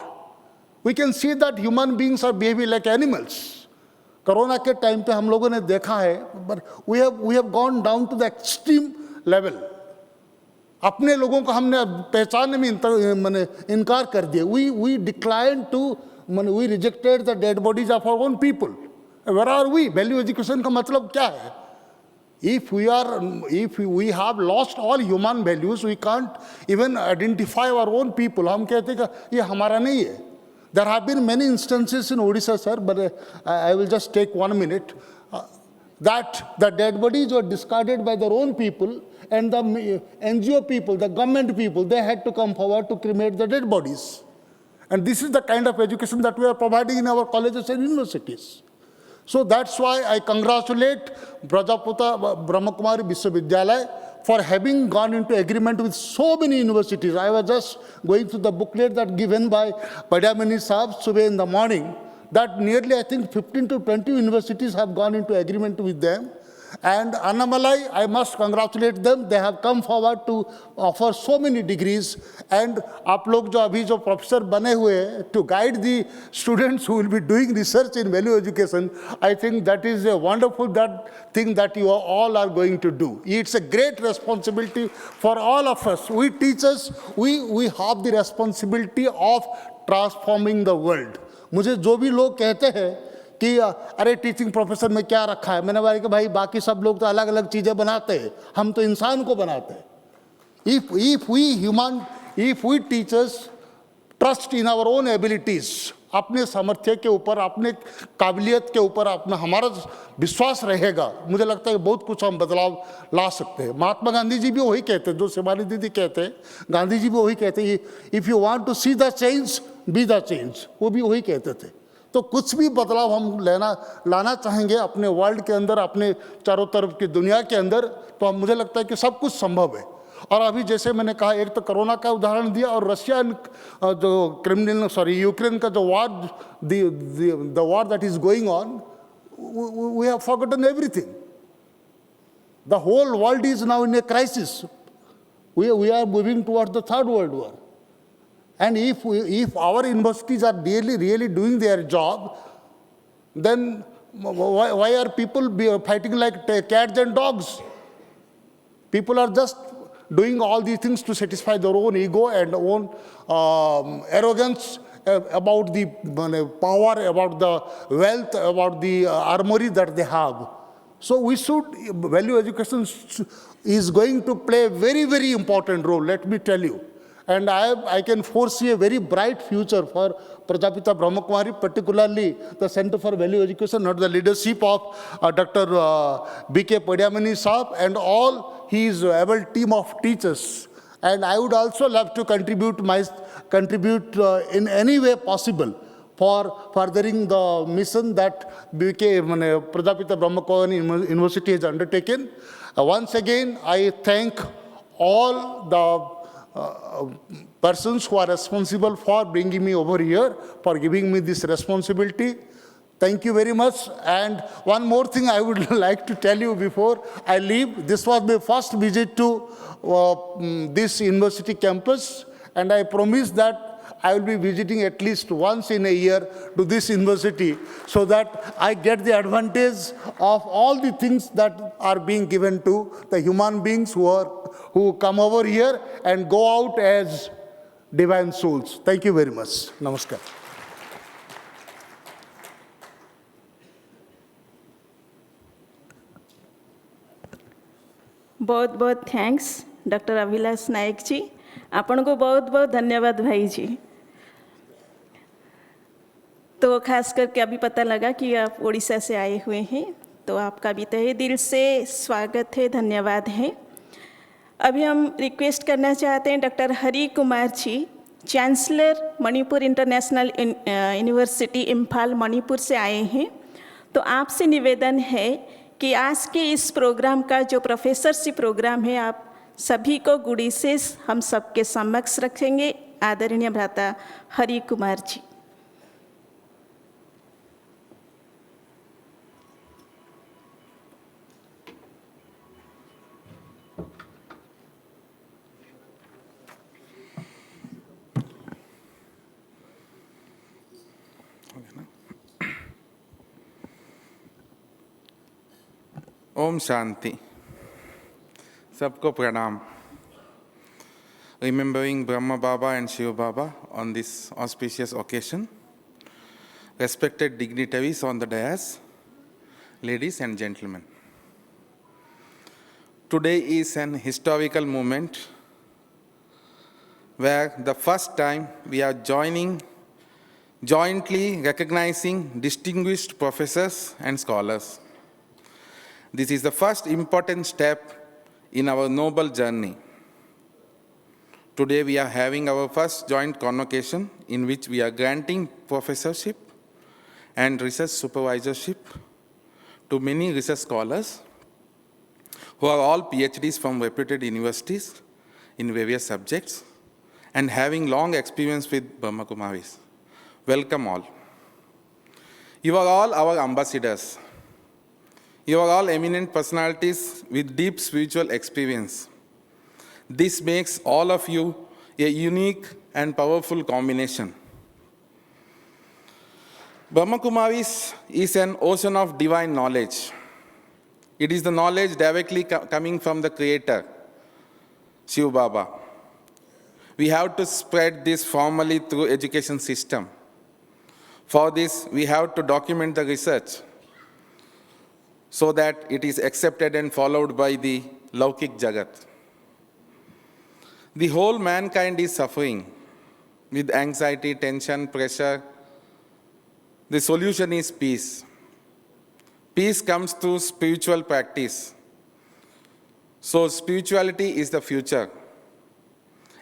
We can see that human beings are behaving like animals. Corona के टाइम पे हम लोगों ने देखा है, but we have gone down to the extreme level. अपने लोगों को हमने पहचानने में इनकार कर दिया. We declined to, we rejected the dead bodies of our own people. Where are we? Value education का मतलब क्या है? If we have lost all human values, we can't even identify our own people. हम कहते हैं कि ये हमारा नहीं है. There have been many instances in Odisha, sir, but I will just take 1 minute. That the dead bodies were discarded by their own people, and the NGO people, the government people, they had to come forward to cremate the dead bodies. And this is the kind of education that we are providing in our colleges and universities. So that's why I congratulate Brajaputa Brahmakumari Vishwavidyalaya for having gone into agreement with so many universities. I was just going through the booklet that given by Padamani Saab Subeh in the morning, that nearly I think 15 to 20 universities have gone into agreement with them. And Annamalai, I must congratulate them. They have come forward to offer so many degrees. And आप लोग जो अभी जो professor बने हुए हैं to guide the students who will be doing research in value education, I think that is a wonderful thing that you all are going to do. It's a great responsibility for all of us. We teachers, we have the responsibility of transforming the world. मुझे जो भी लोग कहते हैं कि अरे teaching professor में क्या रखा है, मैंने बोला कि भाई बाकी सब लोग तो अलग अलग चीज़ें बनाते हैं, हम तो इंसान को बनाते हैं. If we teachers trust in our own abilities, अपने सामर्थ्य के ऊपर, अपने काबिलियत के ऊपर अपना हमारा विश्वास रहेगा, मुझे लगता है कि बहुत कुछ हम बदलाव ला सकते हैं. महात्मा गांधी जी भी वही कहते हैं, जो शिवानी दीदी कहते हैं, गांधी जी भी वही कहते हैं, if you want to see the change be the change, वो भी वही कहते थे. तो कुछ भी बदलाव हम लाना चाहेंगे अपने वर्ल्ड के अंदर, अपने चारों तरफ की दुनिया के अंदर, तो मुझे लगता है कि सब कुछ संभव है. और अभी जैसे मैंने कहा, एक तो कोरोना का उदाहरण दिया, और रशिया जो यूक्रेन का जो war, the war that is going on, we have forgotten everything. The whole world is now in a crisis. We are moving towards the third world war. And if our universities are really doing their job, then why are people fighting like cats and dogs? People are just doing all these things to satisfy their own ego and own arrogance about the power, about the wealth, about the armory that they have. So value education is going to play a very, very important role, let me tell you. And I can foresee a very bright future for Prajapita Brahmakumari, particularly the Center for Value Education under the leadership of Dr. B.K. Padiamani Saab and all his able team of teachers. And I would also love to contribute in any way possible for furthering the mission that Prajapita Brahmakumari University has undertaken. Once again, I thank all the persons who are responsible for bringing me over here, for giving me this responsibility. Thank you very much. And one more thing I would like to tell you before I leave. This was my first visit to this university campus, and I promise that I will be visiting at least once in a year to this university so that I get the advantage of all the things that are being given to the human beings who come over here and go out as divine souls. Thank you very much. Namaskar. बहुत बहुत thanks doctor Abhilash नायक जी. आपण को बहुत बहुत धन्यवाद भाई जी. तो खास करके अभी पता लगा कि आप उड़ीसा से आए हुए हैं, तो आपका भी तहे दिल से स्वागत है, धन्यवाद है. अभी हम रिक्वेस्ट करना चाहते हैं doctor Hari Kumar ji, chancellor Manipur international university Imphal Manipur से आए हैं. तो आपसे निवेदन है कि आज के इस प्रोग्राम का जो प्रोफेसरशिप प्रोग्राम है, आप सभी को गुडी से हम सबके समक्ष रखेंगे. आदरणीय भ्राता हरि कुमार जी. ओम शांति. सबको प्रणाम. Remembering Brahma Baba and Shiva Baba on this auspicious occasion, respected dignitaries on the dais, ladies and gentlemen. Today is an historical moment where the first time we are jointly recognizing distinguished professors and scholars. This is the first important step in our noble journey. Today we are having our first joint convocation in which we are granting professorship and research supervisorship to many research scholars who are all PhDs from reputed universities in various subjects and having long experience with Brahma Kumaris. Welcome all. You are all our ambassadors. You are all eminent personalities with deep spiritual experience. This makes all of you a unique and powerful combination. Brahma Kumaris is an ocean of divine knowledge. It is the knowledge directly coming from the Creator, Shiv Baba. We have to spread this formally through education system. For this, we have to document the research so that it is accepted and followed by the Laukik Jagat. The whole mankind is suffering with anxiety, tension, pressure. The solution is peace. Peace comes through spiritual practice. So spirituality is the future,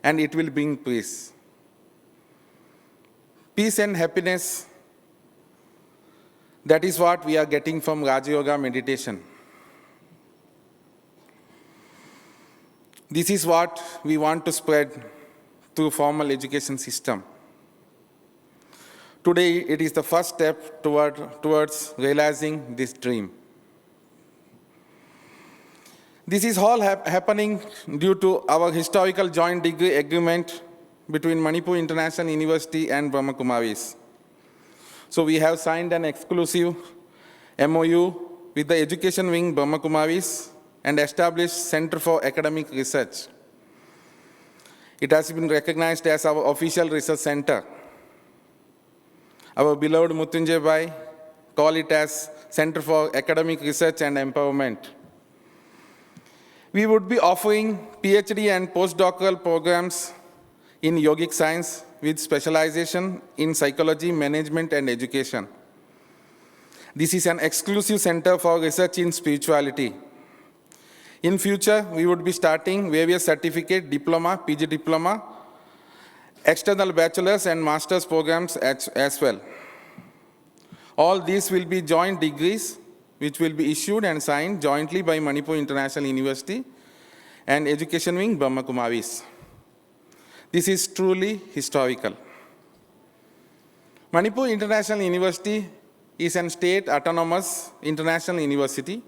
and it will bring peace. Peace and happiness, that is what we are getting from Raja Yoga meditation. This is what we want to spread through formal education system. Today, it is the first step towards realizing this dream. This is all happening due to our historical joint degree agreement between Manipur International University and Brahma Kumaris. So we have signed an exclusive MOU with the Education Wing Brahma Kumaris and established Center for Academic Research. It has been recognized as our official research center. Our beloved Mrityunjay Bhai call it as Center for Academic Research and Empowerment. We would be offering PhD and postdoctoral programs in yogic science with specialization in psychology, management, and education. This is an exclusive center for research in spirituality. In future, we would be starting various certificate, diploma, PG diploma, external bachelor's and master's programs as well. All these will be joint degrees which will be issued and signed jointly by Manipur International University and Education Wing Brahma Kumaris. This is truly historical. Manipur International University is a state autonomous international university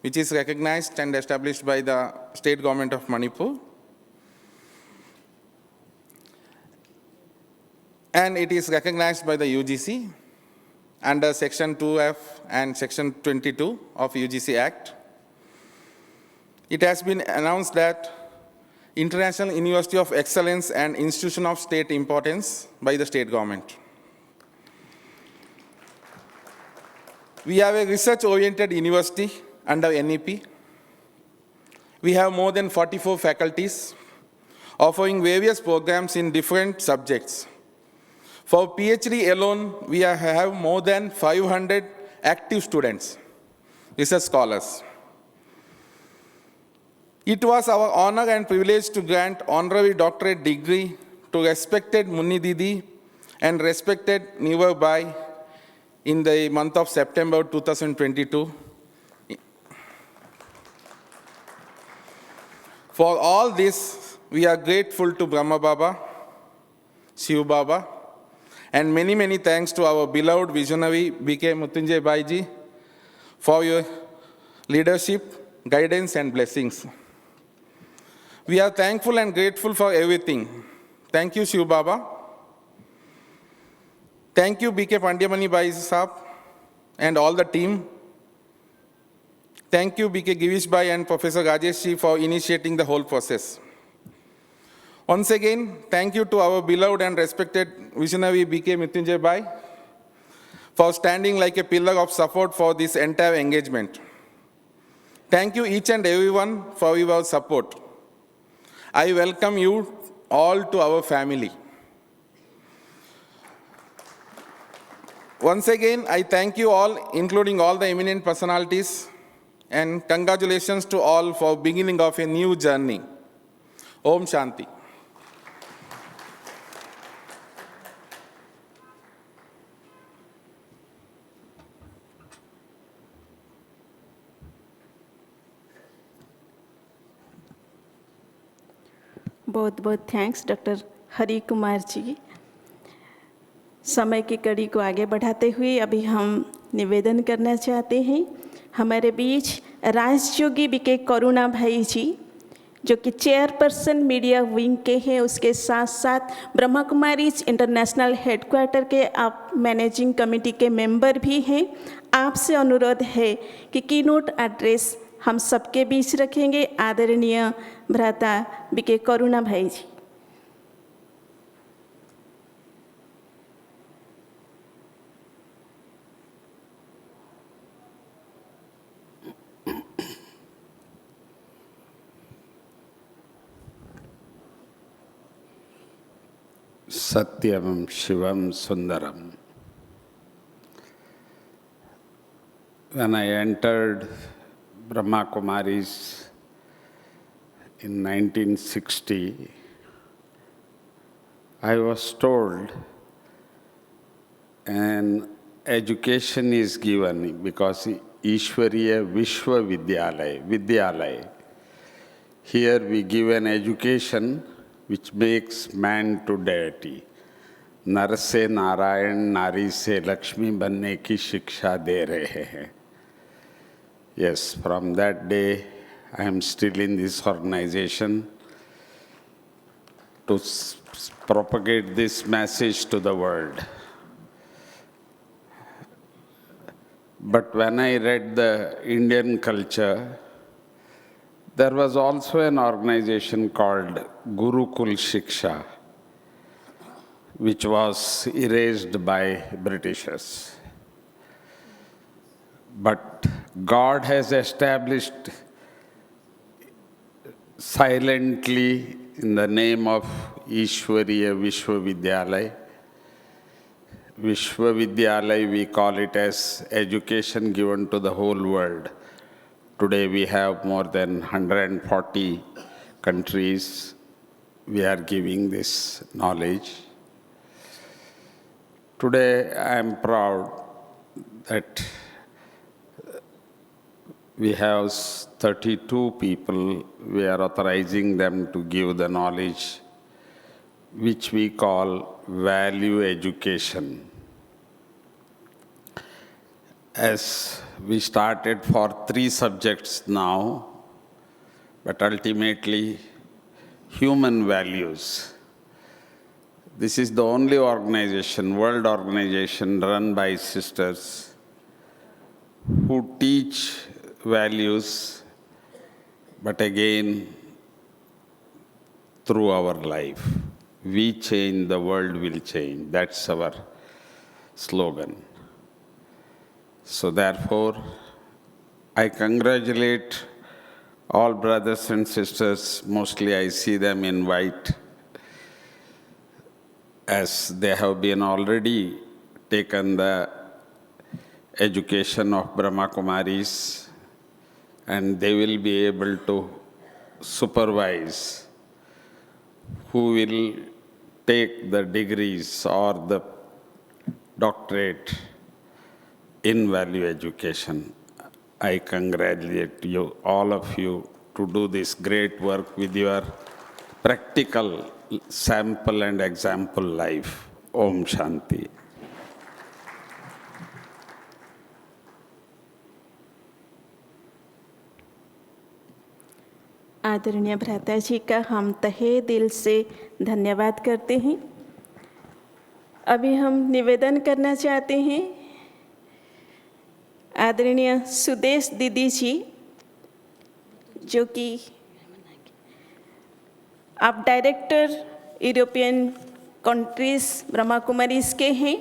which is recognized and established by the state government of Manipur. And it is recognized by the UGC under Section 2F and Section 22 of UGC Act. It has been announced that International University of Excellence and Institution of State Importance by the state government. We are a research-oriented university under NEP. We have more than 44 faculties offering various programs in different subjects. For PhD alone, we have more than 500 active students, research scholars. It was our honor and privilege to grant honorary doctorate degree to respected Munni Didi and respected Never Bai in the month of September 2022. For all this, we are grateful to Brahma Baba, Shiv Baba, and many, many thanks to our beloved visionary B.K. Mrityunjay Bhai ji for your leadership, guidance, and blessings. We are thankful and grateful for everything. Thank you, Shiv Baba. Thank you, B.K. Pandyamani Bhai Sahab and all the team. Thank you, B.K. Girish Bhai and Professor Rajesh ji for initiating the whole process. Once again, thank you to our beloved and respected visionary B.K. Mrityunjay Bhai for standing like a pillar of support for this entire engagement. Thank you each and everyone for your support. I welcome you all to our family. Once again, I thank you all, including all the eminent personalities, and congratulations to all for beginning of a new journey. Om Shanti. बहुत बहुत thanks doctor Hari Kumar जी। समय की कड़ी को आगे बढ़ाते हुए अभी हम निवेदन करना चाहते हैं हमारे बीच राजयोगी बीके करुणा भाई जी, जो कि चेयरपर्सन मीडिया विंग के हैं, उसके साथ साथ ब्रह्मा कुमारीज इंटरनेशनल हेडक्वार्टर के आप मैनेजिंग कमेटी के मेंबर भी हैं। आपसे अनुरोध है कि कीनोट एड्रेस हम सबके बीच रखेंगे। आदरणीय भ्राता बीके करुणा भाई जी। सत्यम Shivam Sundaram. When I entered Brahma Kumaris in 1960, I was told an education is given because Ishwariya Vishwa Vidyalaya. Here we give an education which makes man to deity. नर से नारायण, नारी से लक्ष्मी बनने की शिक्षा दे रहे हैं. Yes, from that day I am still in this organization to propagate this message to the world. But when I read the Indian culture, there was also an organization called Gurukul Shiksha, which was erased by Britishers. But God has established silently in the name of Ishwariya Vishwavidyalaya. Vishwavidyalaya, we call it as education given to the whole world. Today we have more than 140 countries. We are giving this knowledge. Today I am proud that we have 32 people. We are authorizing them to give the knowledge, which we call value education. As we started for 3 subjects now, but ultimately human values. This is the only organization, world organization run by sisters who teach values, but again, through our life. We change, the world will change. That's our slogan. So therefore, I congratulate all brothers and sisters. Mostly I see them in white, as they have been already taken the education of Brahma Kumaris, and they will be able to supervise who will take the degrees or the doctorate in value education. I congratulate you, all of you, to do this great work with your practical sample and example life. Om Shanti. आदरणीय भ्राता जी का हम तहे दिल से धन्यवाद करते हैं। अभी हम निवेदन करना चाहते हैं आदरणीय सुदेश दीदी जी, जो कि आप director European countries Brahma Kumaris के हैं।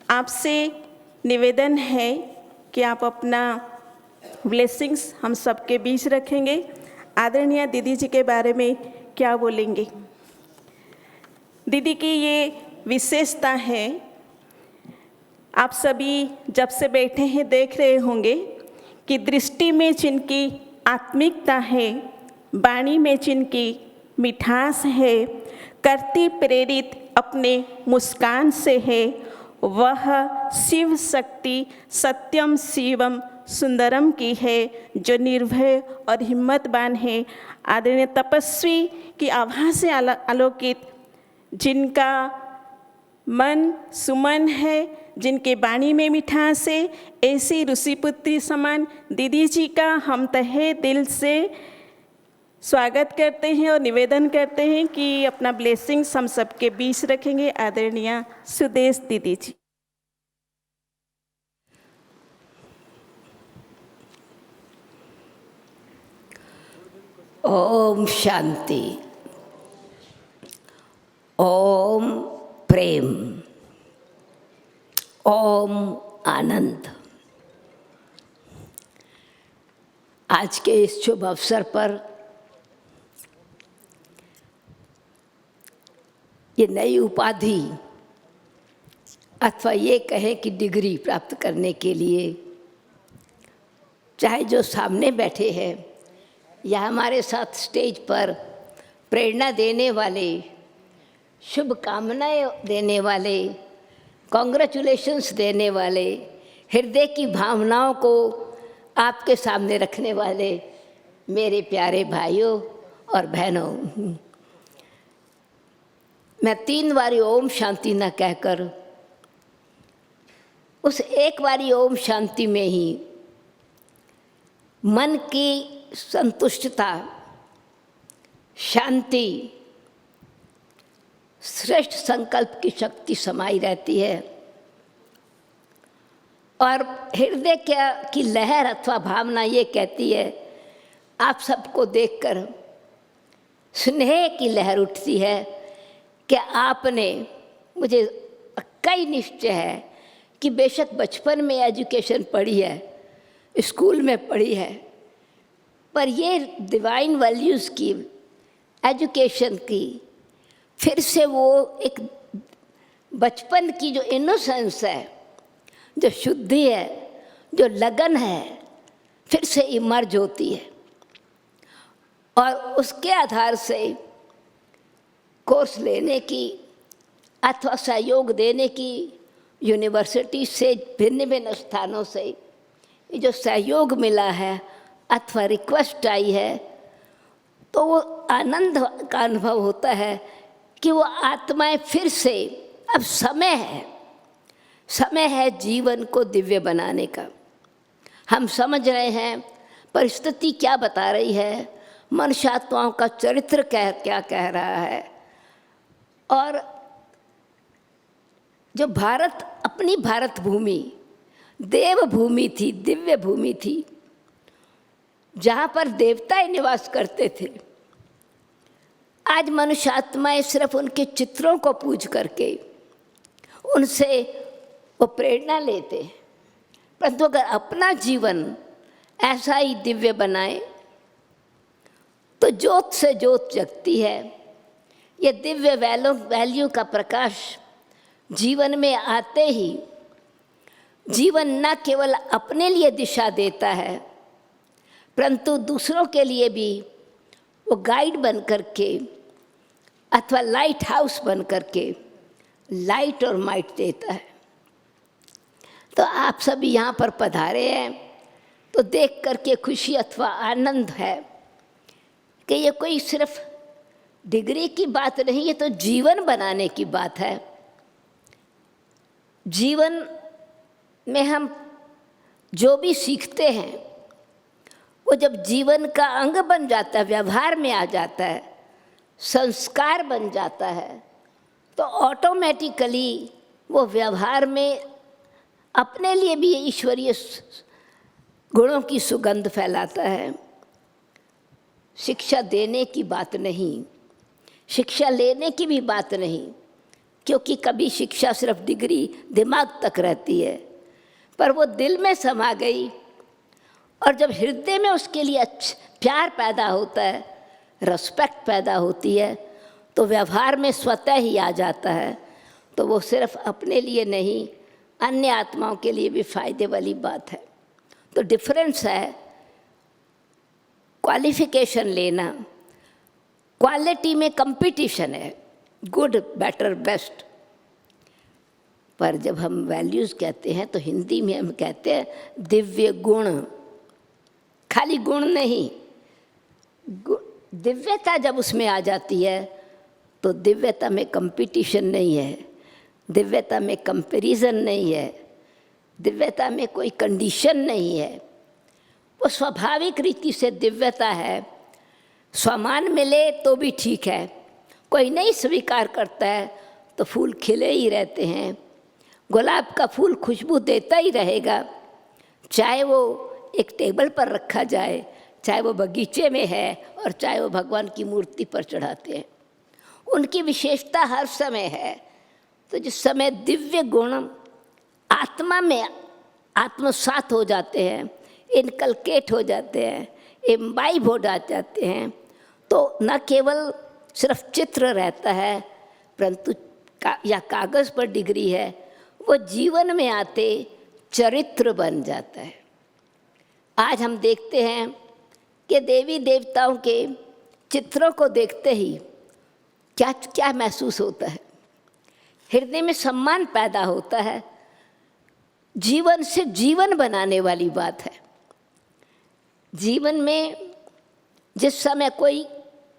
आपसे निवेदन है कि आप अपना ब्लेसिंग्स हम सबके बीच रखेंगे। आदरणीय दीदी जी के बारे में क्या बोलेंगे? दीदी की ये विशेषता है, आप सभी जब से बैठे हैं देख रहे होंगे कि दृष्टि में जिनकी आत्मिकता है, वाणी में जिनकी मिठास है, करती प्रेरित अपने मुस्कान से है, वह शिव शक्ति सत्यम शिवम सुंदरम की है, जो निर्भय और हिम्मतवान है। आदरणीय तपस्वी की आभा से आलोकित, जिनका मन सुमन है जिनके वाणी में मिठास है, ऐसी ऋषि पुत्री समान दीदी जी का हम तहे दिल से स्वागत करते हैं और निवेदन करते हैं कि अपना ब्लेसिंग्स हम सबके बीच रखेंगे। आदरणीय सुदेश दीदी जी। ओम शांति, ओम प्रेम, ओम आनंद। आज के इस शुभ अवसर पर ये नई उपाधि अथवा ये कहें कि डिग्री प्राप्त करने के लिए चाहे जो सामने बैठे हैं या हमारे साथ स्टेज पर प्रेरणा देने वाले, शुभकामनाएं देने वाले, कॉन्ग्रेचुलेशंस देने वाले, हृदय की भावनाओं को आपके सामने रखने वाले मेरे प्यारे भाइयों और बहनों, मैं 3 बारी ओम शांति न कहकर उस एक बारी ओम शांति में ही मन की संतुष्टता, शांति, श्रेष्ठ संकल्प की शक्ति समाई रहती है और हृदय की लहर अथवा भावना ये कहती है, आप सबको देखकर स्नेह की लहर उठती है कि आपने, मुझे कई निश्चय है कि बेशक बचपन में एजुकेशन पढ़ी है, स्कूल में पढ़ी है, पर ये डिवाइन वैल्यूज़ की एजुकेशन की फिर से वो एक बचपन की जो इनोसेंस है, जो शुद्धि है, जो लगन है, फिर से इमर्ज होती है और उसके आधार से कोर्स लेने की अथवा सहयोग देने की यूनिवर्सिटी से भिन्न भिन्न स्थानों से ये जो सहयोग मिला है अथवा रिक्वेस्ट आई है, तो वो आनंद का अनुभव होता है कि वो आत्माएं फिर से, अब समय है जीवन को दिव्य बनाने का। हम समझ रहे हैं परिस्थिति क्या बता रही है, मनुष्य आत्माओं का चरित्र क्या कह रहा है, और जो भारत, अपनी भारत भूमि देव भूमि थी, दिव्य भूमि थी, जहाँ पर देवताएं निवास करते थे, आज मनुष्य आत्माएं सिर्फ उनके चित्रों को पूज करके उनसे वो प्रेरणा लेते हैं, परंतु अगर अपना जीवन ऐसा ही दिव्य बनाए तो ज्योत से ज्योत जगती है। ये दिव्य वैल्यू का प्रकाश जीवन में आते ही जीवन न केवल अपने लिए दिशा देता है, परंतु दूसरों के लिए भी वो गाइड बन करके अथवा लाइट हाउस बन करके लाइट और माइट देता है। तो आप सभी यहाँ पर पधारे हैं तो देख करके खुशी अथवा आनंद है कि ये कोई सिर्फ डिग्री की बात नहीं, ये तो जीवन बनाने की बात है। जीवन में हम जो भी सीखते हैं वो जब जीवन का अंग बन जाता है, व्यवहार में आ जाता है, संस्कार बन जाता है, तो ऑटोमेटिकली वो व्यवहार में अपने लिए भी ईश्वरीय गुणों की सुगंध फैलाता है। शिक्षा देने की बात नहीं, शिक्षा लेने की भी बात नहीं, क्योंकि कभी शिक्षा सिर्फ डिग्री दिमाग तक रहती है, पर वो दिल में समा गई और जब हृदय में उसके लिए प्यार पैदा होता है, रिस्पेक्ट पैदा होती है, तो व्यवहार में स्वतः ही आ जाता है। तो वो सिर्फ अपने लिए नहीं, अन्य आत्माओं के लिए भी फायदे वाली बात है। तो डिफरेंस है क्वालिफिकेशन लेना, क्वालिटी में कंपटीशन है, गुड, बेटर, बेस्ट। पर जब हम वैल्यूज़ कहते हैं तो हिंदी में हम कहते हैं दिव्य गुण, खाली गुण नहीं, दिव्यता जब उसमें आ जाती है तो दिव्यता में कंपटीशन नहीं है, दिव्यता में कंपैरिजन नहीं है, दिव्यता में कोई कंडीशन नहीं है, वो स्वाभाविक रीति से दिव्यता है। सम्मान मिले तो भी ठीक है, कोई नहीं स्वीकार करता है तो फूल खिले ही रहते हैं। गुलाब का फूल खुशबू देता ही रहेगा, चाहे वो एक टेबल पर रखा जाए, चाहे वो बगीचे में है और चाहे वो भगवान की मूर्ति पर चढ़ाते हैं। उनकी विशेषता हर समय है। तो जिस समय दिव्य गुण आत्मा में आत्मसात हो जाते हैं, इनकलकेट हो जाते हैं, इम्बाइब हो जाते हैं, तो न केवल सिर्फ चित्र रहता है परंतु या कागज़ पर डिग्री है, वो जीवन में आते चरित्र बन जाता है। आज हम देखते हैं कि देवी देवताओं के चित्रों को देखते ही क्या क्या महसूस होता है, हृदय में सम्मान पैदा होता है। जीवन से जीवन बनाने वाली बात है। जीवन में जिस समय कोई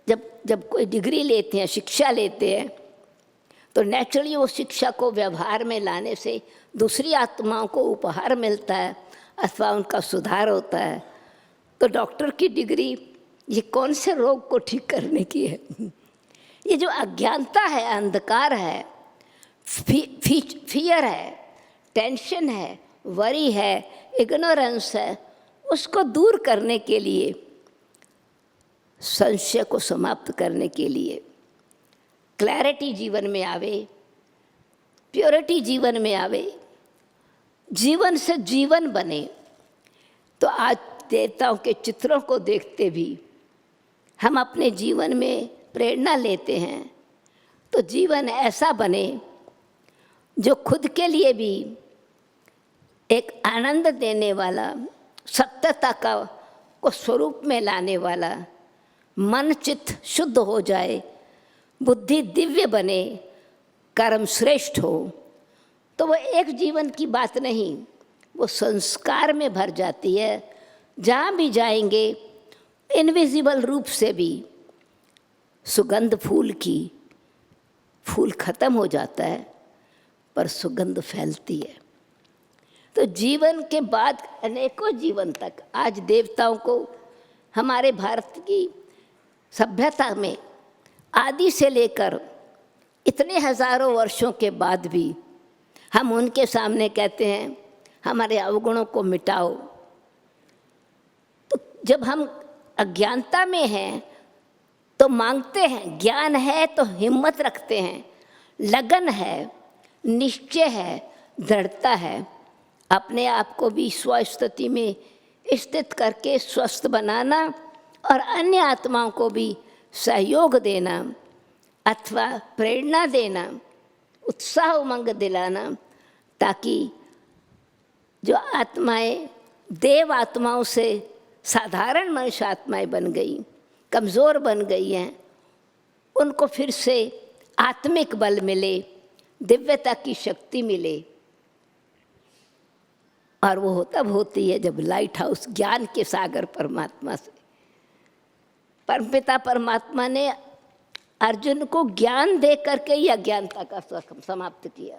जब कोई डिग्री लेते हैं, शिक्षा लेते हैं, तो नेचुरली वो शिक्षा को व्यवहार में लाने से दूसरी आत्माओं को उपहार मिलता है अथवा उनका सुधार होता है। तो डॉक्टर की डिग्री ये कौन से रोग को ठीक करने की है? ये जो अज्ञानता है, अंधकार है, फियर है, टेंशन है, वरी है, इग्नोरेंस है, उसको दूर करने के लिए, संशय को समाप्त करने के लिए, क्लैरिटी जीवन में आवे, प्योरिटी जीवन में आवे, जीवन से जीवन बने। तो आज देवताओं के चित्रों को देखते भी हम अपने जीवन में प्रेरणा लेते हैं, तो जीवन ऐसा बने जो खुद के लिए भी एक आनंद देने वाला, सत्यता को स्वरूप में लाने वाला, मन चित्त शुद्ध हो जाए, बुद्धि दिव्य बने, कर्म श्रेष्ठ हो। तो वो एक जीवन की बात नहीं, वो संस्कार में भर जाती है। जहाँ भी जाएंगे इनविजिबल रूप से भी सुगंध फूल की, फूल खत्म हो जाता है पर सुगंध फैलती है। तो जीवन के बाद अनेकों जीवन तक, आज देवताओं को हमारे भारत की सभ्यता में आदि से लेकर इतने हजारों वर्षों के बाद भी हम उनके सामने कहते हैं हमारे अवगुणों को मिटाओ। तो जब हम अज्ञानता में हैं तो मांगते हैं, ज्ञान है तो हिम्मत रखते हैं, लगन है, निश्चय है, दृढ़ता है, अपने आप को भी स्वस्थिति में स्थित करके स्वस्थ बनाना और अन्य आत्माओं को भी सहयोग देना अथवा प्रेरणा देना, उत्साह उमंग दिलाना, ताकि जो आत्माएं देव आत्माओं से साधारण मनुष्य आत्माएं बन गई, कमज़ोर बन गई हैं, उनको फिर से आत्मिक बल मिले, दिव्यता की शक्ति मिले। और वो तब होती है जब लाइट हाउस ज्ञान के सागर परमात्मा से, परमपिता परमात्मा ने अर्जुन को ज्ञान दे करके ही अज्ञानता का समाप्त किया।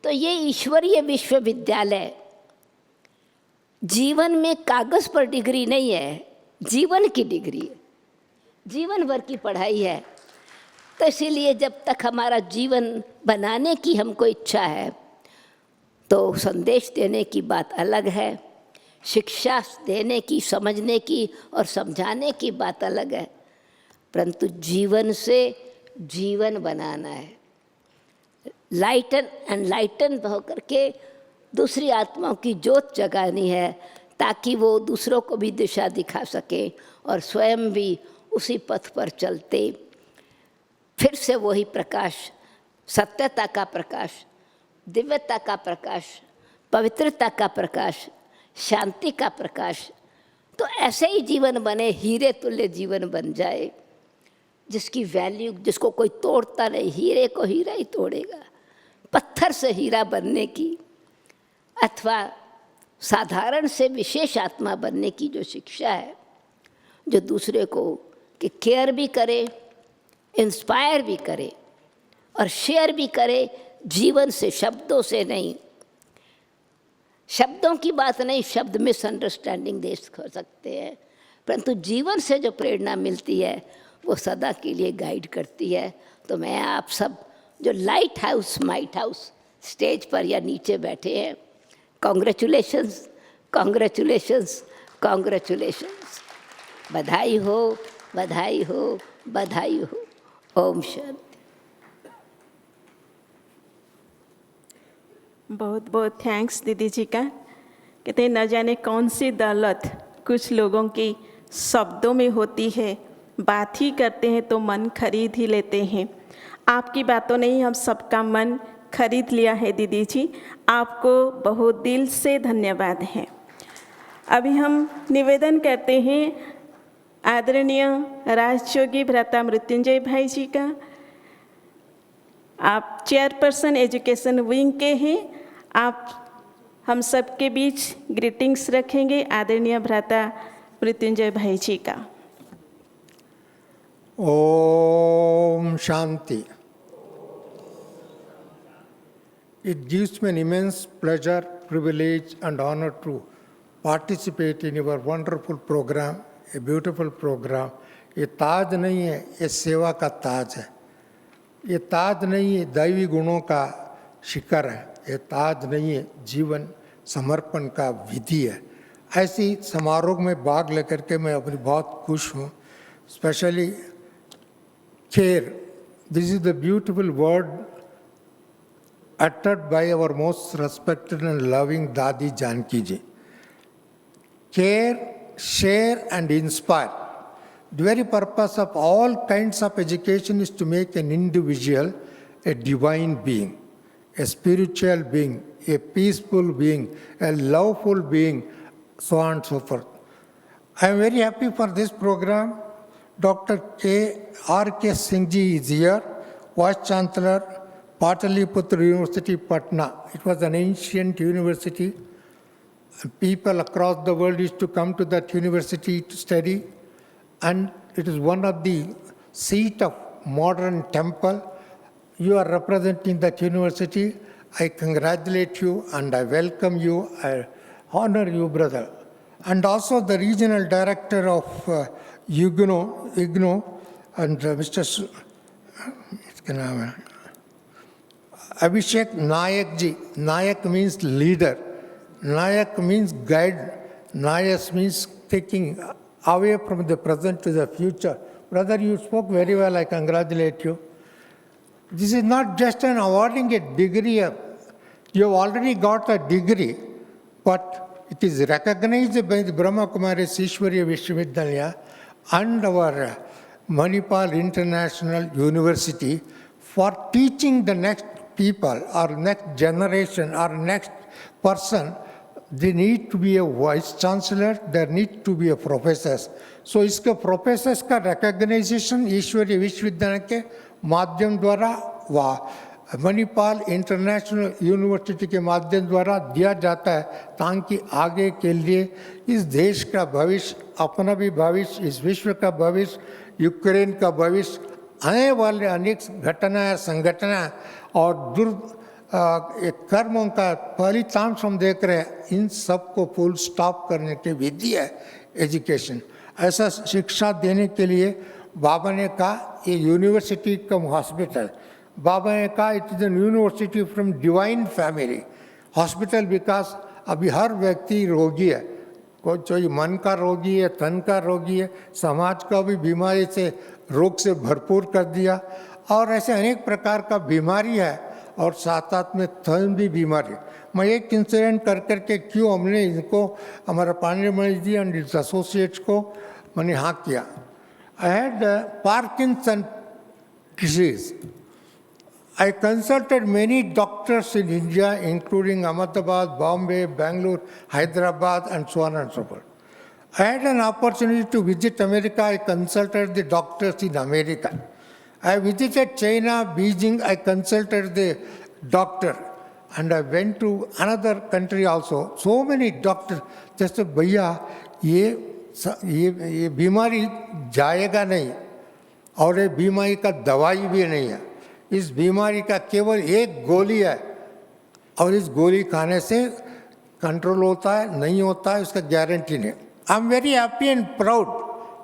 तो ये ईश्वरीय विश्वविद्यालय जीवन में कागज़ पर डिग्री नहीं है, जीवन की डिग्री है, जीवन भर की पढ़ाई है। तो इसीलिए जब तक हमारा जीवन बनाने की हमको इच्छा है तो संदेश देने की बात अलग है, शिक्षा देने की, समझने की और समझाने की बात अलग है, परंतु जीवन से जीवन बनाना है। लाइटन होकर के दूसरी आत्माओं की ज्योत जगानी है, ताकि वो दूसरों को भी दिशा दिखा सके और स्वयं भी उसी पथ पर चलते फिर से वही प्रकाश, सत्यता का प्रकाश, दिव्यता का प्रकाश, पवित्रता का प्रकाश, शांति का प्रकाश। तो ऐसे ही जीवन बने, हीरे तुल्य जीवन बन जाए, जिसकी वैल्यू, जिसको कोई तोड़ता नहीं, हीरे को हीरा ही तोड़ेगा। पत्थर से हीरा बनने की अथवा साधारण से विशेष आत्मा बनने की जो शिक्षा है, जो दूसरे को कि केयर भी करे, इंस्पायर भी करे और शेयर भी करें जीवन से, शब्दों से नहीं। शब्दों की बात नहीं, शब्द मिसअंडरस्टैंडिंग दे सकते हैं, परंतु जीवन से जो प्रेरणा मिलती है वो सदा के लिए गाइड करती है। तो मैं आप सब जो light house might house stage पर या नीचे बैठे हैं, कॉन्ग्रेचुलेशंस, कॉन्ग्रेचुलेशंस, कॉन्ग्रेचुलेशंस। बधाई हो, बधाई हो, बधाई हो। ओम शांति। बहुत बहुत थैंक्स दीदी जी का। कहते हैं न जाने कौन सी दौलत कुछ लोगों की शब्दों में होती है, बात ही करते हैं तो मन खरीद ही लेते हैं। आपकी बातों ने ही हम सबका मन खरीद लिया है दीदी जी, आपको बहुत दिल से धन्यवाद है। अभी हम निवेदन करते हैं आदरणीय राजयोगी भ्राता मृत्युंजय भाई जी का। आप चेयरपर्सन एजुकेशन विंग के हैं, आप हम सबके बीच ग्रीटिंग्स रखेंगे आदरणीय भ्राता मृत्युंजय भाई जी का। Om Shanti. It gives me an immense pleasure, privilege and honor to participate in your wonderful program, a beautiful program. ये ताज नहीं है, ये सेवा का ताज है। ये ताज नहीं है दैवी गुणों का शिखर है, ये ताज नहीं है जीवन समर्पण का विधि है। ऐसी समारोह में भाग लेकर के मैं अपनी बहुत खुश हूँ। Specially care, this is the beautiful word uttered by our most respected and loving Dadi Janki ji. Care, share and inspire. The very purpose of all kinds of education is to make an individual a divine being, a spiritual being, a peaceful being, a loveful being, so on and so forth. I am very happy for this program. Dr. R.K. Singh ji is here, Vice Chancellor, Pataliputra University, Patna. It was an ancient university. People across the world used to come to that university to study. And it is one of the seat of modern temple. You are representing that university. I congratulate you and I welcome you. I honor you, brother. And also the regional director of IGNO and Mr. Abhishek Nayak ji. Nayak means leader. Nayak means guide. Nayak means taking away from the present to the future. Brother, you spoke very well. I congratulate you. This is not just an awarding a degree. You have already got a degree, but it is recognized by the Brahma Kumaris Ishwarya Vishwavidyalaya and our Manipal International University for teaching the next people or next generation or next person. They need to be a vice chancellor, there need to be a professors. So इसके professors का recognition ईश्वरीय विश्वविद्यालय के माध्यम द्वारा व Manipal international university के माध्यम द्वारा दिया जाता है, ताकि आगे के लिए इस देश का भविष्य, अपना भी भविष्य, इस विश्व का भविष्य, यूक्रेन का भविष्य, आने वाले अनेक घटनाएं, संगठनाएं और कर्मों का फलितांश हम देख रहे हैं, इन सबको फुल स्टॉप करने की विधि है एजुकेशन। ऐसा शिक्षा देने के लिए बाबा ने कहा ये यूनिवर्सिटी कम हॉस्पिटल, बाबा ने कहा it is an university from divine family hospital, because अभी हर व्यक्ति रोगी है, कोई मन का रोगी है, तन का रोगी है, समाज का भी बीमारी से रोग से भरपूर कर दिया और ऐसे अनेक प्रकार का बीमारी है और साथ साथ में थर्म भी बीमारी। मैं एक इंसिडेंट कर करके क्यों हमने इनको हमारा पांडेमणि जी एंड इट्स एसोसिएट्स को मैंने हाँ किया। I had Parkinson disease. I consulted many doctors in India, including Ahmedabad, Bombay, Bangalore, Hyderabad, and so on and so forth. I had an opportunity to visit America. I consulted the doctors in America. I visited China, Beijing. I consulted the doctor. And I went to another country also. So many doctors. Just भैया ये बीमारी जाएगा नहीं और ये बीमारी का दवाई भी नहीं है, इस बीमारी का केवल एक गोली है और इस गोली खाने से कंट्रोल होता है नहीं होता है उसका गारंटी नहीं। I am very happy and proud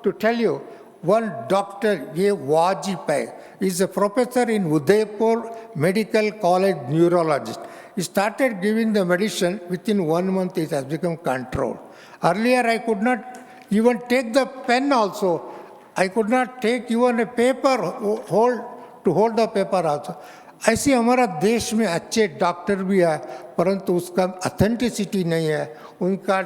to tell you one doctor ये Vajpayee is a professor in Udaipur medical college neurologist. He started giving the medicine within 1 month it has become controlled. Earlier I could not even take the pen also. I could not take even a paper hold the paper also. ऐसे हमारा देश में अच्छे doctor भी है परंतु उसका authenticity नहीं है, उनका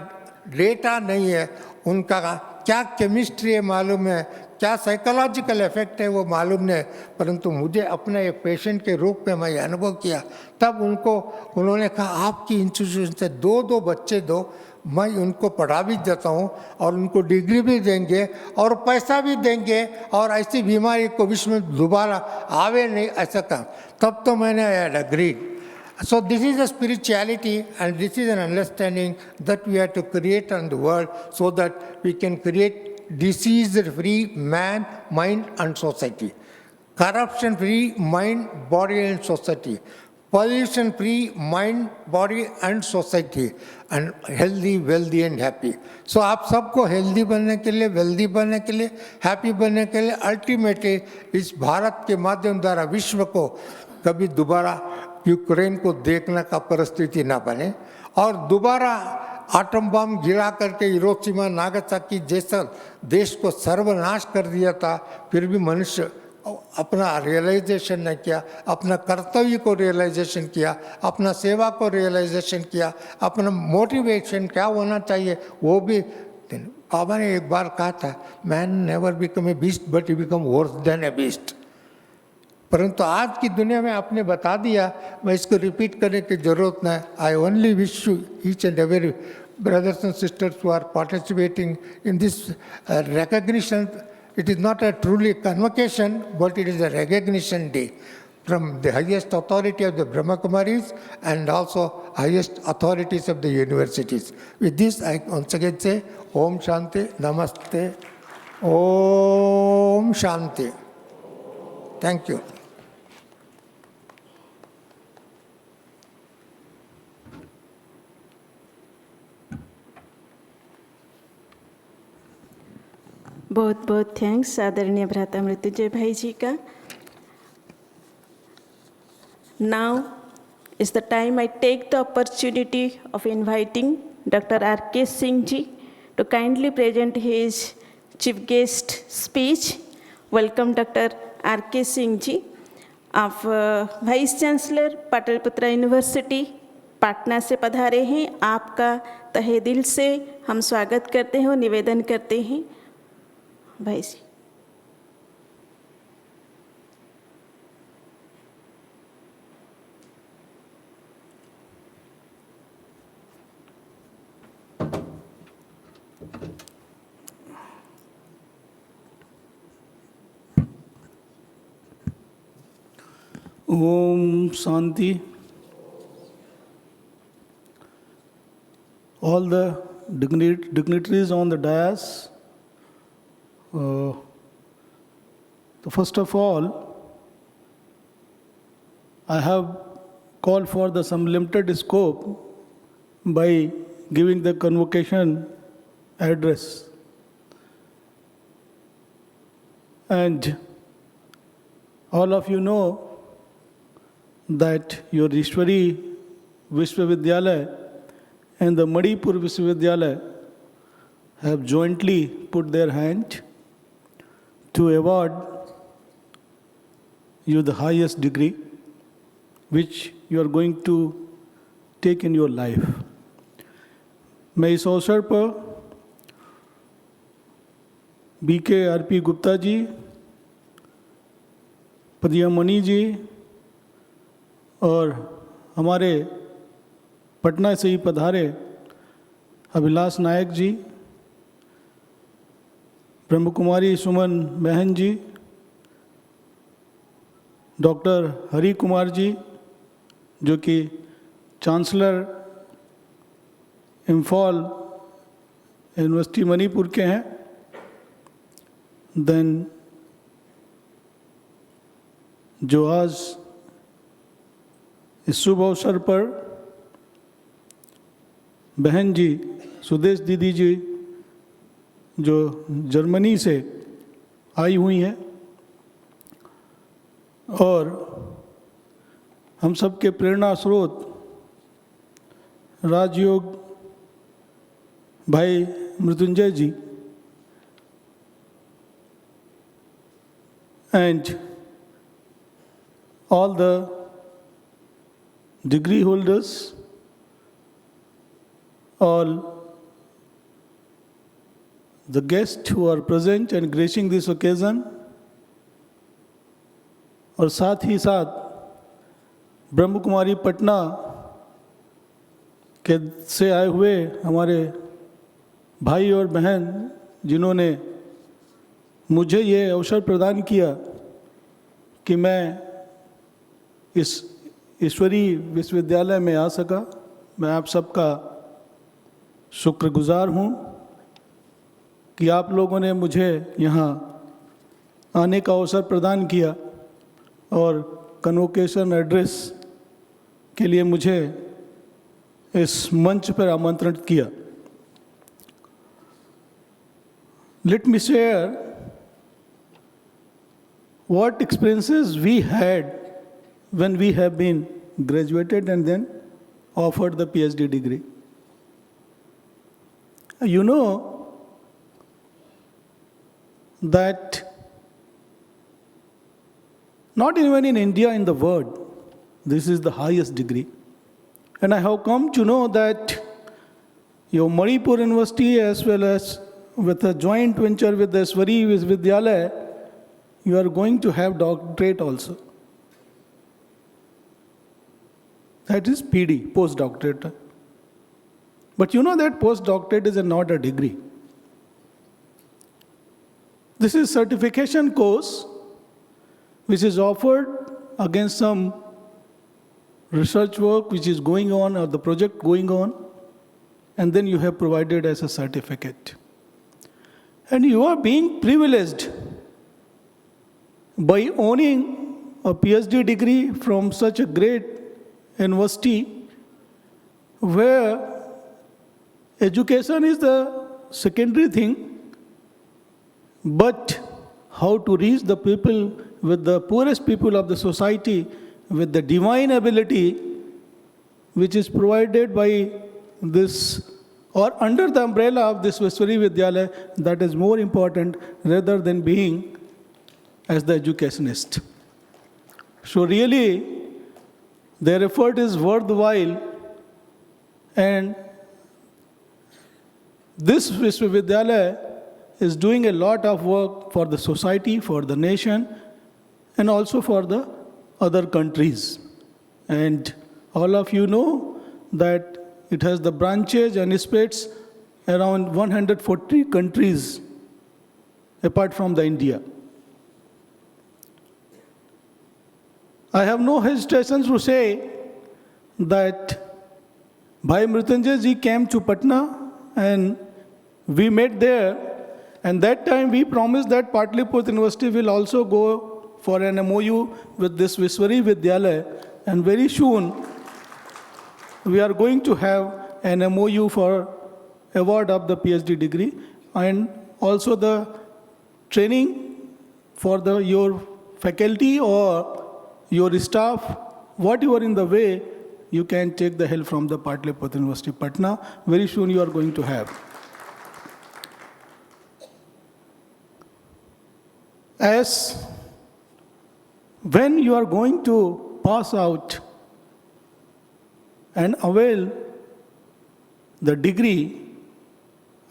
डेटा नहीं है, उनका क्या केमिस्ट्री है मालूम है, क्या साइकोलॉजिकल इफेक्ट है वो मालूम नहीं. परंतु मुझे अपने एक पेशेंट के रूप में मैं अनुभव किया तब उन्होंने कहा आपकी इंस्टीट्यूशन से 2 बच्चे दो, मैं उनको पढ़ा भी देता हूँ और उनको डिग्री भी देंगे और पैसा भी देंगे और ऐसी बीमारी को विश्व में दोबारा आवे नहीं ऐसा काम. तब तो मैंने agreed. So this is a spirituality and this is an understanding that we have to create in the world so that we can create disease-free man, mind and society. Corruption-free mind, body and society. Pollution-free mind, body and society. And healthy, wealthy and happy. So आप सबको healthy बनने के लिए, wealthy बनने के लिए, happy बनने के लिए ultimately इस भारत के माध्यम द्वारा विश्व को कभी दोबारा यूक्रेन को देखने का परिस्थिति ना बने और दोबारा आटम बम गिरा करके हिरोशिमा नागासाकी जैसा देश को सर्वनाश कर दिया था, फिर भी मनुष्य अपना रियलाइजेशन नहीं किया, अपना कर्तव्य को रियलाइजेशन किया, अपना सेवा को रियलाइजेशन किया, अपना मोटिवेशन क्या होना चाहिए वो भी. बाबा ने एक बार कहा था man never become a beast but he become worse than A beast. परंतु आज की दुनिया में आपने बता दिया, मैं इसको रिपीट करने की जरूरत नहीं. I only wish you each and every brothers and sisters who are participating in this recognition. It is not a truly convocation, but it is a recognition day from the highest authority of the Brahma Kumaris and also highest authorities of the universities. With this, I once again say, Om Shanti, Namaste, Om Shanti. Thank you. बहुत बहुत thanks आदरणीय भ्राता मृत्युंजय भाई जी का. Now is the time I take the opportunity of inviting Dr. R.K. Singh ji to kindly present his chief guest speech. Welcome Dr. R.K. Singh ji. आप vice chancellor Pataliputra university Patna से पधारे हैं. आपका तहे दिल से हम स्वागत करते हैं और निवेदन करते हैं. भाई जी. Om Shanti. All the dignitaries on the dais. First of all, I have called for some limited scope by giving the convocation address. And all of you know that your Ishwari Vishwavidyalaya and the Manipur Vishwavidyalaya have jointly put their hand to award you the highest degree which you are going to take in your life. मैं इस अवसर पर BK Gupta ji, पदियामणि जी और हमारे पटना से ही पधारे अभिलाष नायक जी, ब्रह्म कुमारी सुमन बहन जी, doctor Hari Kumar जी जो कि चांसलर इम्फॉल यूनिवर्सिटी मणिपुर के हैं, देन जो आज इस शुभ अवसर पर बहन जी सुदेश दीदी जी जो जर्मनी से आई हुई हैं और हम सबके प्रेरणा स्रोत राजयोग भाई मृत्युंजय जी and all the degree holders, all the guests who are present and gracing this occasion, और साथ ही साथ ब्रह्म कुमारी पटना के से आए हुए हमारे भाई और बहन जिन्होंने मुझे ये अवसर प्रदान किया कि मैं इस ईश्वरी विश्वविद्यालय में आ सका। मैं आप सबका शुक्रगुजार हूँ कि आप लोगों ने मुझे यहाँ आने का अवसर प्रदान किया और कन्वोकेशन एड्रेस के लिए मुझे इस मंच पर आमंत्रित किया। Let me share what experiences we had when we have been graduated and then offered the PhD degree. You know that not even in India, in the world, this is the highest degree. And I have come to know that your Manipur University, as well as with a joint venture with the Swari Visvidyalaya, you are going to have doctorate also. That is PD, postdoctorate. But you know that postdoctorate is not a degree. This is certification course which is offered against some research work which is going on or the project going on, and then you have provided as a certificate. And you are being privileged by owning a PhD degree from such a great university where education is the secondary thing, but how to reach the people with the poorest people of the society with the divine ability which is provided by this or under the umbrella of this Viswari Vidyalaya, that is more important rather than being as the educationist. So really, their effort is worthwhile, and this Viswavidyalaya is doing a lot of work for the society, for the nation, and also for the other countries. And all of you know that it has the branches and spreads around 140 countries apart from the India. I have no hesitation to say that Bhai Mrityunjay ji came to Patna and we met there, and that time we promised that Patliputra University will also go for an MOU with this Viswari Vidyalaya, and very soon we are going to have an MOU for award of the PhD degree and also the training for your faculty or your staff, whatever in the way, you can take the help from the Patliputra University, Patna. Very soon you are going to have. As when you are going to pass out and avail the degree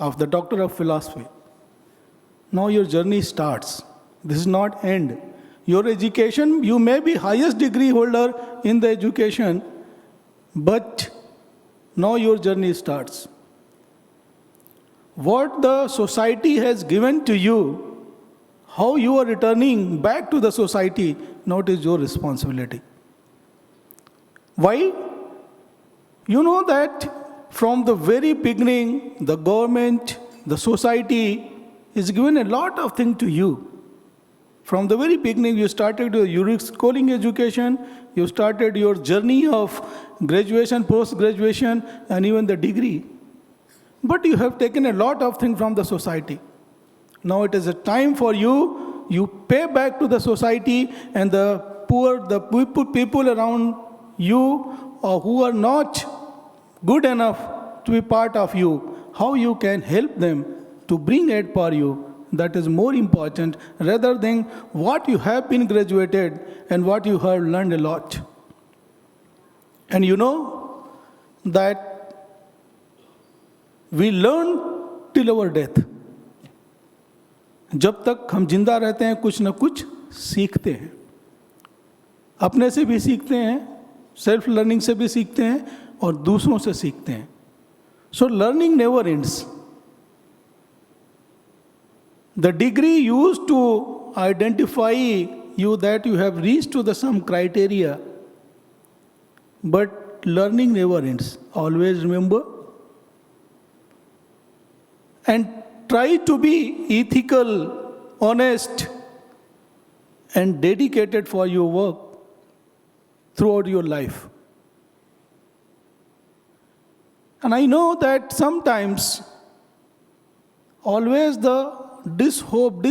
of the Doctor of Philosophy, now your journey starts. This is not end. Your education, you may be highest degree holder in the education, but now your journey starts. What the society has given to you, how you are returning back to the society, now it is your responsibility. Why? You know that from the very beginning, the government, the society is given a lot of things to you From the very beginning, you started your schooling education, you started your journey of graduation, post-graduation, and even the degree. But you have taken a lot of things from the society. Now it is a time for you, you pay back to the society and the poor, the people around you who are not good enough to be part of you, how you can help them to bring aid for you. That is more important rather than what you have been graduated and what you have learned a lot. And you know that we learn till our death. जब तक हम जिंदा रहते हैं कुछ न कुछ सीखते हैं, अपने से भी सीखते हैं, सेल्फ लर्निंग से भी सीखते हैं और दूसरों से सीखते हैं. So learning never ends. The degree used to identify you that you have reached to the some criteria, but learning never ends. Always remember and try to be ethical, honest, and dedicated for your work throughout your life. And I know that sometimes always this hope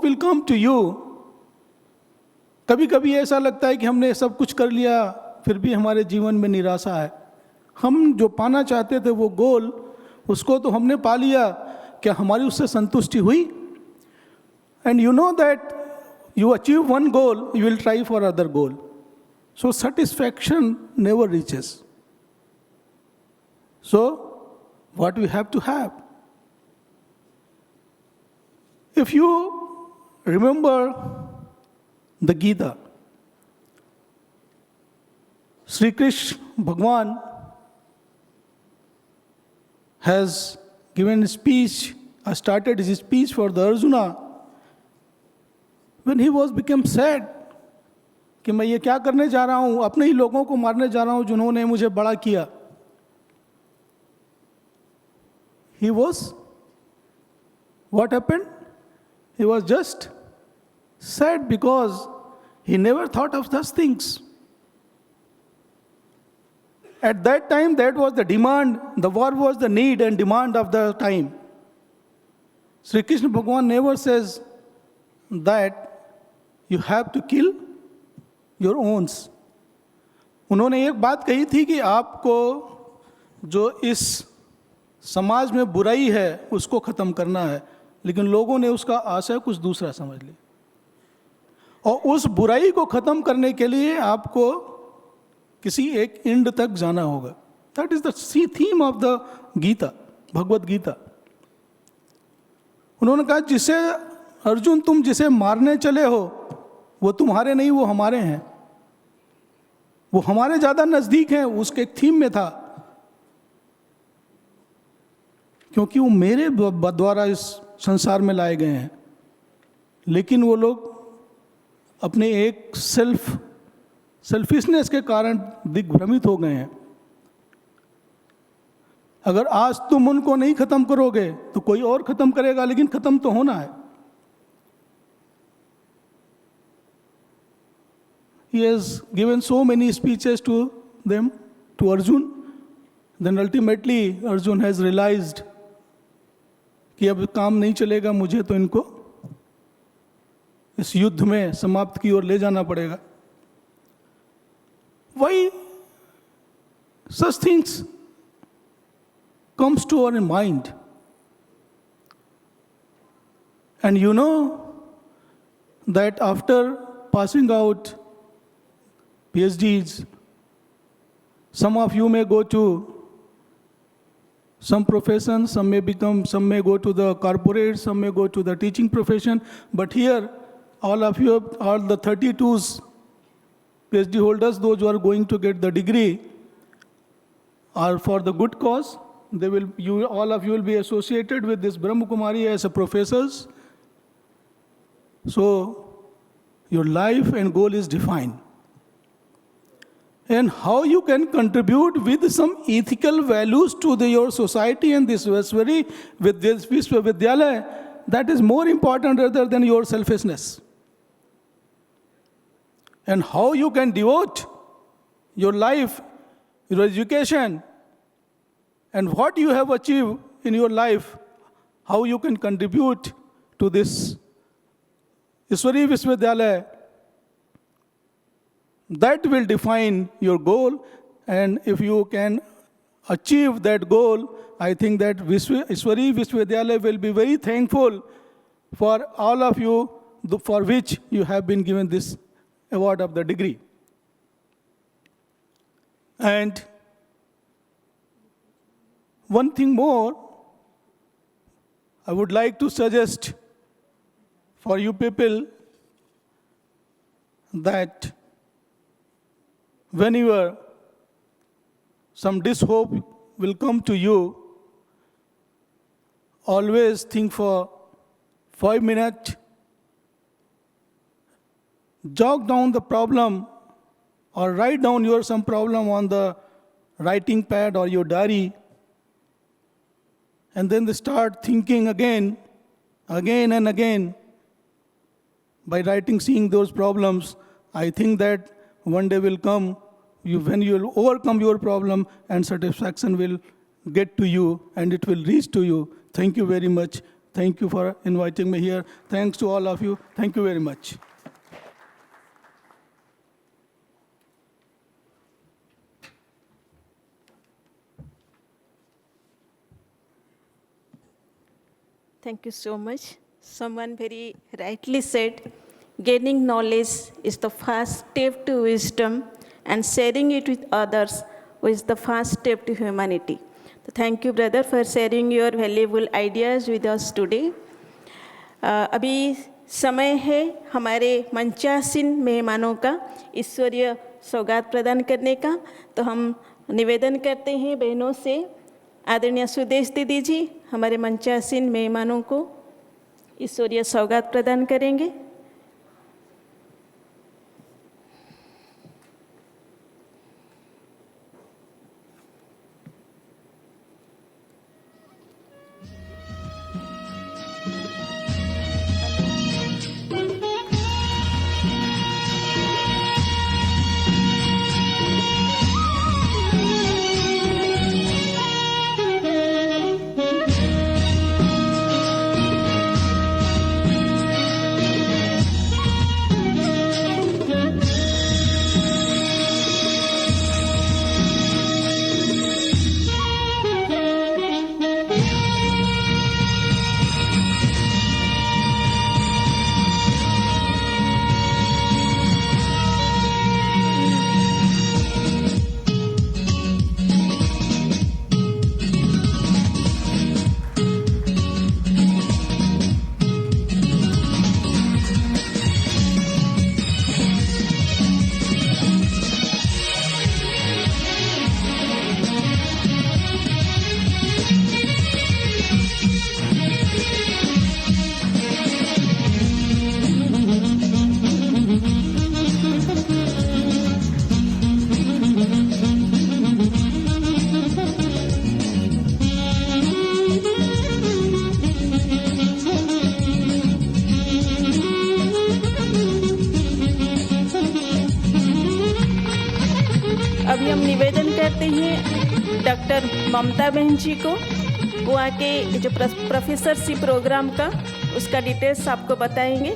will come to you. कभी कभी ऐसा लगता है कि हमने सब कुछ कर लिया फिर भी हमारे जीवन में निराशा है. हम जो पाना चाहते थे वो गोल, उसको तो हमने पा लिया, क्या हमारी उससे संतुष्टि हुई? And you know that you achieve one goal, you will try for other goal. So satisfaction never reaches. So what we have to have? If you remember the Gita, Sri Krishna Bhagwan has given a speech, started his speech for the Arjuna when he became sad कि मैं ये क्या करने जा रहा हूँ, अपने ही लोगों को मारने जा रहा हूँ जिन्होंने मुझे बड़ा किया. What happened? He was just sad because he never thought of such things. At that time, that was the demand, the war was the need and demand of the time. Sri Krishna Bhagwan never says that you have to kill your owns. उन्होंने एक बात कही थी कि आपको जो इस समाज में बुराई है उसको ख़त्म करना है, लेकिन लोगों ने उसका आशय कुछ दूसरा समझ लिया. और उस बुराई को ख़त्म करने के लिए आपको किसी एक एंड तक जाना होगा. That is the theme of the Gita, Bhagavad Gita. उन्होंने कहा जिसे अर्जुन तुम जिसे मारने चले हो वो तुम्हारे नहीं, वो हमारे हैं, वो हमारे ज़्यादा नज़दीक हैं. उसके एक थीम में था क्योंकि वो मेरे द्वारा इस संसार में लाए गए हैं, लेकिन वो लोग अपने एक सेल्फिशनेस के कारण दिग्भ्रमित हो गए हैं. अगर आज तुम उनको नहीं खत्म करोगे तो कोई और खत्म करेगा, लेकिन खत्म तो होना है. He has given so many speeches to them, to Arjun. Then ultimately Arjun has realized कि अब काम नहीं चलेगा, मुझे तो इनको इस युद्ध में समाप्त की ओर ले जाना पड़ेगा. Why such things comes to our mind? And you know that after passing out PhDs, some of you may go to some profession, some may go to the corporate, some may go to the teaching profession. But here, all of you, all the 32 PhD holders, those who are going to get the degree, are for the good cause. All of you will be associated with this Brahma Kumari as a professors. So, your life and goal is defined. And how you can contribute with some ethical values to your society and this Vishwavidyalaya, that is more important rather than your selfishness. And how you can devote your life, your education, and what you have achieved in your life, how you can contribute to this Ishwari Vishwavidyalaya, that will define your goal. And if you can achieve that goal, I think that Ishwari Vishwavidyalaya will be very thankful for all of you for which you have been given this award of the degree. And one thing more, I would like to suggest for you people that whenever some dishope will come to you, always think for 5 minutes, jot down the problem or write down your some problem on the writing pad or your diary, and then they start thinking again and again. By writing, seeing those problems, I think that one day will come when you will overcome your problem and satisfaction will get to you and it will reach to you. Thank you very much. Thank you for inviting me here. Thanks to all of you. Thank you very much. Thank you so much. Someone very rightly said, gaining knowledge is the first step to wisdom, and sharing it with others is the first step to humanity. So thank you, brother, for sharing your valuable ideas with us today. अभी समय है हमारे मंचासीन मेहमानों का ईश्वरीय सौगात प्रदान करने का, तो हम निवेदन करते हैं बहनों से, आदरणीय सुदेश दीदी जी हमारे मंचासीन मेहमानों को ईश्वरीय सौगात प्रदान करेंगे। अभी हम निवेदन करते हैं डॉक्टर ममता बहन जी को, वो आके जो प्रोफेसरशिप प्रोग्राम का उसका डिटेल्स आपको बताएंगे।